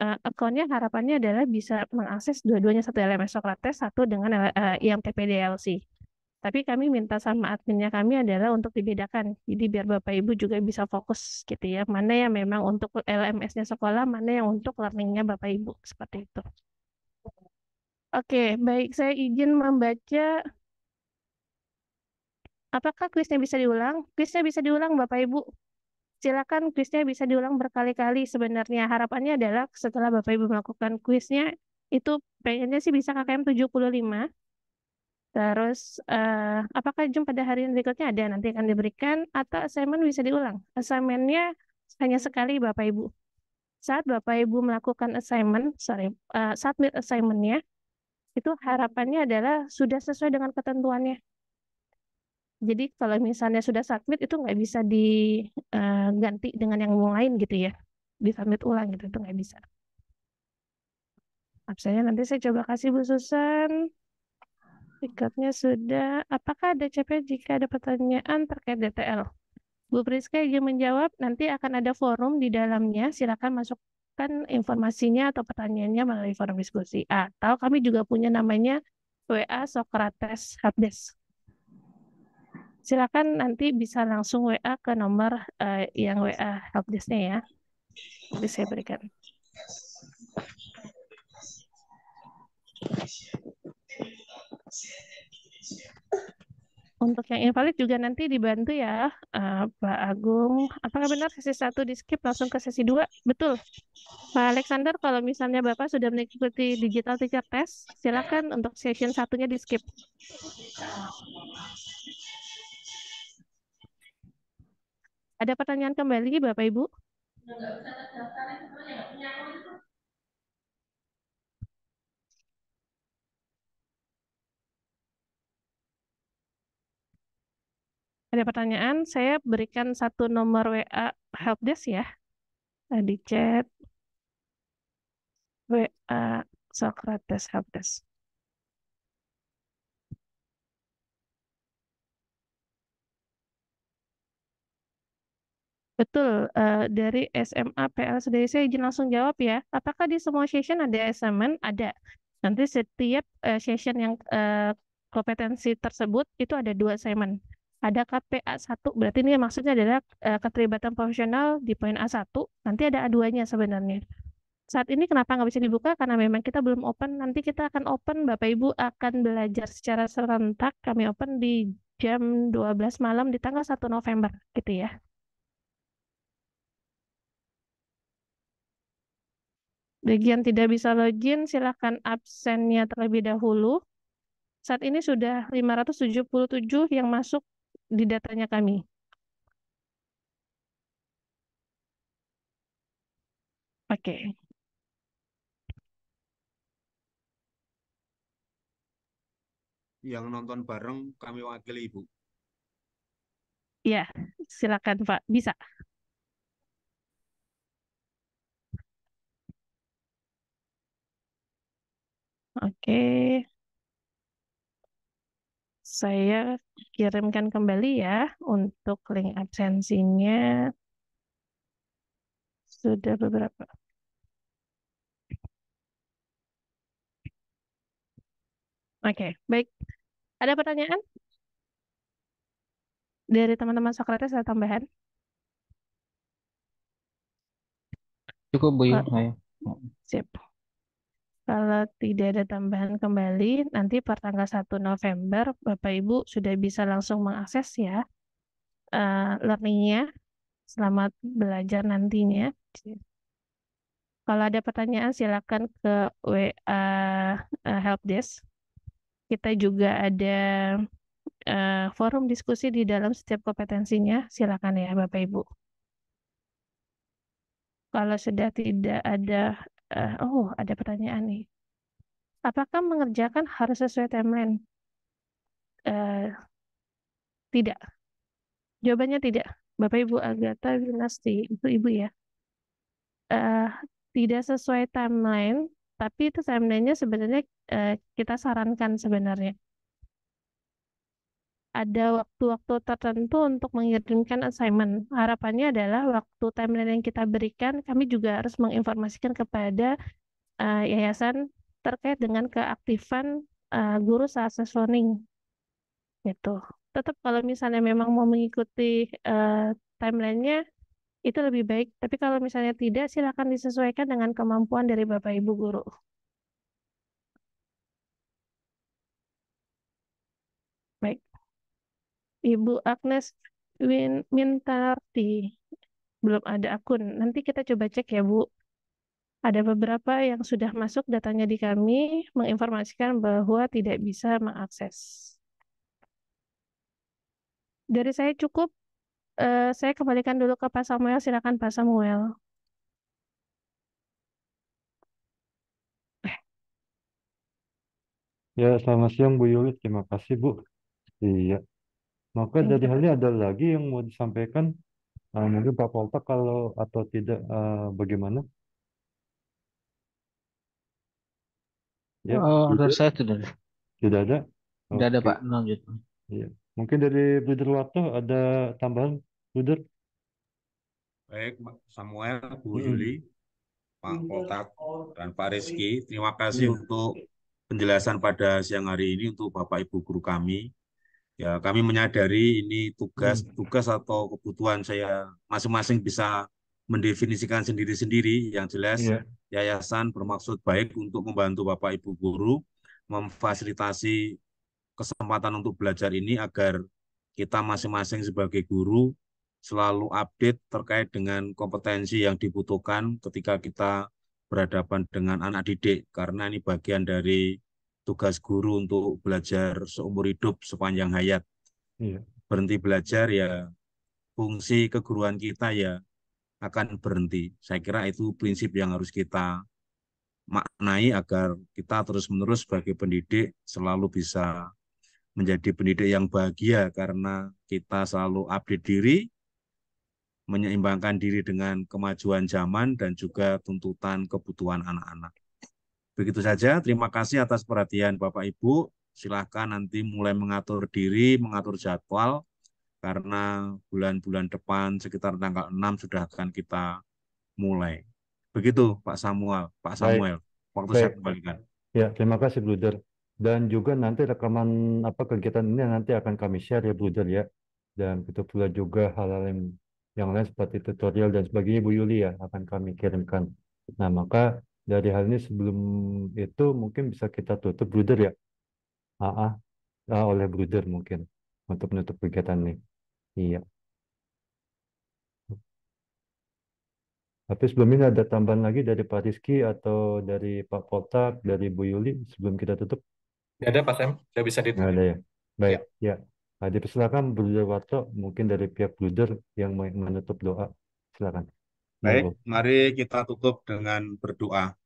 akunnya harapannya adalah bisa mengakses dua-duanya, satu LMS Socrates, satu dengan IMTP DLC. Tapi kami minta sama adminnya kami adalah untuk dibedakan. Jadi biar Bapak Ibu juga bisa fokus gitu ya. Mana yang memang untuk LMS-nya sekolah, mana yang untuk learning-nya Bapak Ibu. Seperti itu. Oke, baik. Saya izin membaca. Apakah kuisnya bisa diulang? Kuisnya bisa diulang Bapak Ibu. Silakan kuisnya bisa diulang berkali-kali. Sebenarnya harapannya adalah setelah Bapak Ibu melakukan kuisnya, itu pengennya sih bisa KKM 75. Terus, apakah jam pada hari yang berikutnya ada nanti akan diberikan atau assignment bisa diulang? Assignment-nya hanya sekali Bapak Ibu. Saat Bapak Ibu melakukan submit assignment-nya, itu harapannya adalah sudah sesuai dengan ketentuannya. Jadi kalau misalnya sudah submit itu nggak bisa diganti dengan yang lain gitu ya. Disubmit ulang gitu, itu nggak bisa. Absennya nanti saya coba kasih Bu Susan. Tiketnya sudah. Apakah ada CP jika ada pertanyaan terkait DTL? Bu Priska ingin menjawab, nanti akan ada forum di dalamnya. Silakan masukkan informasinya atau pertanyaannya melalui forum diskusi. Atau kami juga punya namanya WA Socrates Helpdesk. Silakan nanti bisa langsung WA ke nomor yang WA Helpdesk-nya ya. Nanti saya berikan. Untuk yang invalid juga nanti dibantu ya, Pak Agung. Apakah benar sesi 1 di skip langsung ke sesi 2? Betul. Pak Alexander, kalau misalnya Bapak sudah mengikuti digital teacher test, silakan untuk session 1-nya di skip. Ada pertanyaan kembali, Bapak Ibu? Ada pertanyaan, saya berikan satu nomor WA helpdesk ya. Di chat WA Socrates Helpdesk. Betul, dari SMA PL sendiri saya izin langsung jawab ya. Apakah di semua session ada assignment? Ada. Nanti setiap session yang kompetensi tersebut itu ada 2 assignment. Ada KPA 1, berarti ini maksudnya adalah keterlibatan profesional di poin A1, nanti ada A2-nya sebenarnya. Saat ini kenapa nggak bisa dibuka? Karena memang kita belum open, nanti kita akan open, Bapak Ibu akan belajar secara serentak, kami open di jam 12 malam di tanggal 1 November, gitu ya. Bagi yang tidak bisa login, silakan absennya terlebih dahulu. Saat ini sudah 577 yang masuk di datanya kami. Oke. yang nonton bareng kami wakili Ibu. Ya, silakan Pak. Bisa. Oke, saya kirimkan kembali ya untuk link absensinya. Sudah beberapa. Oke, baik. Ada pertanyaan dari teman-teman Sokrates ada tambahan? Cukup Bu Yul, Kalau saya. sip. Kalau tidak ada tambahan kembali, nanti per tanggal 1 November Bapak Ibu sudah bisa langsung mengakses ya learningnya. Selamat belajar nantinya. Kalau ada pertanyaan silakan ke WA Helpdesk. Kita juga ada forum diskusi di dalam setiap kompetensinya. Silakan ya Bapak Ibu. Kalau sudah tidak ada, oh ada pertanyaan nih. Apakah mengerjakan harus sesuai timeline? Tidak. Jawabannya tidak. Bapak Ibu Agatha Winasti, itu Ibu ya. Tidak sesuai timeline, tapi itu timelinenya sebenarnya kita sarankan sebenarnya. Ada waktu-waktu tertentu untuk mengirimkan assignment. Harapannya adalah waktu timeline yang kita berikan, kami juga harus menginformasikan kepada yayasan terkait dengan keaktifan guru saat learning. Gitu. Tetap kalau misalnya memang mau mengikuti timelinenya, itu lebih baik. Tapi kalau misalnya tidak, silakan disesuaikan dengan kemampuan dari Bapak Ibu guru. Baik. Ibu Agnes Mintarti. Belum ada akun. Nanti kita coba cek ya, Bu. Ada beberapa yang sudah masuk datanya di kami, menginformasikan bahwa tidak bisa mengakses. Dari saya cukup. Saya kembalikan dulu ke Pak Samuel. Silakan Pak Samuel. Ya, selamat siang Bu Yuli. Terima kasih Bu. Iya. Maka dari hal ini ada lagi yang mau disampaikan. Mungkin Pak Polta kalau atau tidak bagaimana? Ya, Dari saya tidak ada. Tidak ada? Tidak ada Oke. Pak, lanjut. Iya. Mungkin dari Bruder Warto ada tambahan, Bruder? Baik, Samuel, Bu Yuli, Pak Poltak, dan Pak Rizky. Terima kasih untuk penjelasan pada siang hari ini untuk Bapak Ibu guru kami. Ya, kami menyadari ini tugas atau kebutuhan saya masing-masing bisa mendefinisikan sendiri-sendiri. Yang jelas, yayasan bermaksud baik untuk membantu Bapak Ibu guru memfasilitasi kesempatan untuk belajar ini agar kita masing-masing sebagai guru selalu update terkait dengan kompetensi yang dibutuhkan ketika kita berhadapan dengan anak didik, karena ini bagian dari tugas guru untuk belajar seumur hidup sepanjang hayat. Berhenti belajar ya fungsi keguruan kita ya akan berhenti. Saya kira itu prinsip yang harus kita maknai agar kita terus-menerus sebagai pendidik selalu bisa menjadi pendidik yang bahagia karena kita selalu update diri, menyeimbangkan diri dengan kemajuan zaman dan juga tuntutan kebutuhan anak-anak. Begitu saja, terima kasih atas perhatian Bapak Ibu. Silahkan nanti mulai mengatur diri, mengatur jadwal, karena bulan-bulan depan sekitar tanggal 6 sudah akan kita mulai. Begitu Pak Samuel. Waktu saya kembalikan. Ya, terima kasih Bruder. Dan juga nanti rekaman kegiatan ini nanti akan kami share ya Bruder ya. Dan itu pula juga hal-hal yang lain seperti tutorial dan sebagainya Bu Yuli ya akan kami kirimkan. Nah, maka dari hal ini sebelum itu mungkin bisa kita tutup Bruder ya. Oleh Bruder mungkin untuk menutup kegiatan ini. Iya. Tapi sebelum ini ada tambahan lagi dari Pak Rizky atau dari Pak Poltak, dari Bu Yuli sebelum kita tutup? Tidak ada Pak Sam, sudah bisa ditutup. Nggak ada ya. Baik, ya. Dipersilakan Bruder Warto mungkin dari pihak Bruder yang menutup doa. Silakan. Baik, mari kita tutup dengan berdoa.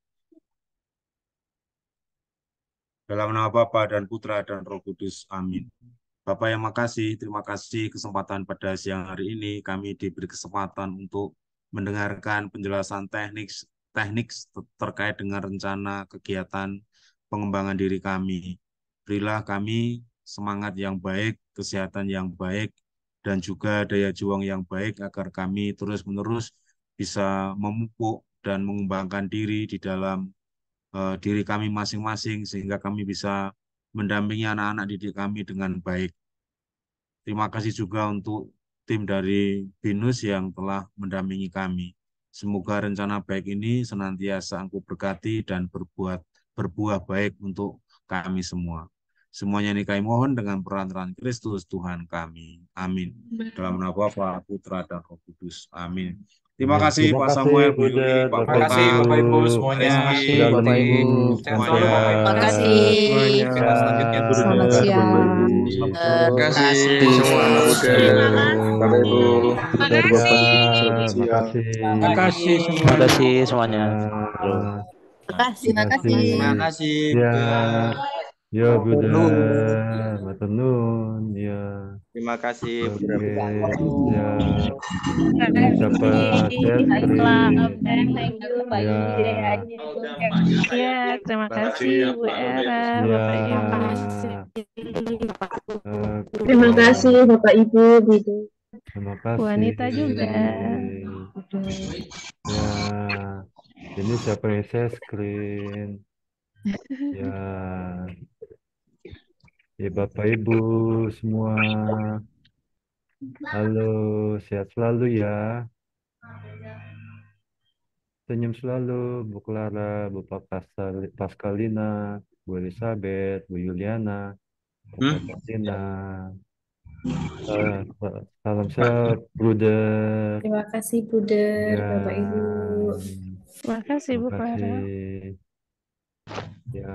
Dalam nama Bapa dan Putra dan Roh Kudus. Amin. Bapak yang makasih, terima kasih kesempatan pada siang hari ini kami diberi kesempatan untuk mendengarkan penjelasan teknik terkait dengan rencana kegiatan pengembangan diri kami. Berilah kami semangat yang baik, kesehatan yang baik, dan juga daya juang yang baik agar kami terus-menerus bisa memupuk dan mengembangkan diri di dalam diri kami masing-masing sehingga kami bisa mendampingi anak-anak didik kami dengan baik. Terima kasih juga untuk tim dari BINUS yang telah mendampingi kami. Semoga rencana baik ini senantiasa Engkau berkati dan berbuah baik untuk kami semua. Semuanya ini kami mohon dengan peran-peran Kristus Tuhan kami. Amin. Dalam nama Bapa, Putra, dan Roh Kudus. Amin. Terima kasih Terima Pak kasih Samuel, Bu Budet, Yuli, Pak Bapak Terima kasih Kota, Bapak Ibu Ibu. semuanya. Terima kasih Dalam Bapak minggu Ibu. Sehat semuanya. selalu Bapak Ibu. Terima kasih. Semuanya. Ya, Selanjutnya Bu Selamat Duda. siang. Terima kasih Kasih. semua anak muda. Bapak Ibu. Ya, Selamat siang. makasih. Terima kasih Terima semuanya. kasih semuanya. Terima kasih. Terima kasih. Ya, ya Budet, Nuhun. matur nuwun. Ya, Terima kasih Bu oke. Dara. Ya, ini siapa share Baiklah, screen. oke, thank you Pak Ya, Ya, terima kasih Bu Era, ya. Bapak Ibu. Terima Oke. kasih Bapak Ibu gitu. Terima Bu kasih. Wanita juga. Ya, ini siapa yang share screen? Ya, ya Bapak Ibu semua. Halo, sehat selalu ya. Senyum selalu, Bu Clara, Bu Paskalina, Bu Elizabeth, Bu Yuliana, Bu Katarina. Salam sehat, Bruder. Terima kasih Buder, Ya, Bapak Ibu. Terima kasih terima Bu Clara. kasih. Ya.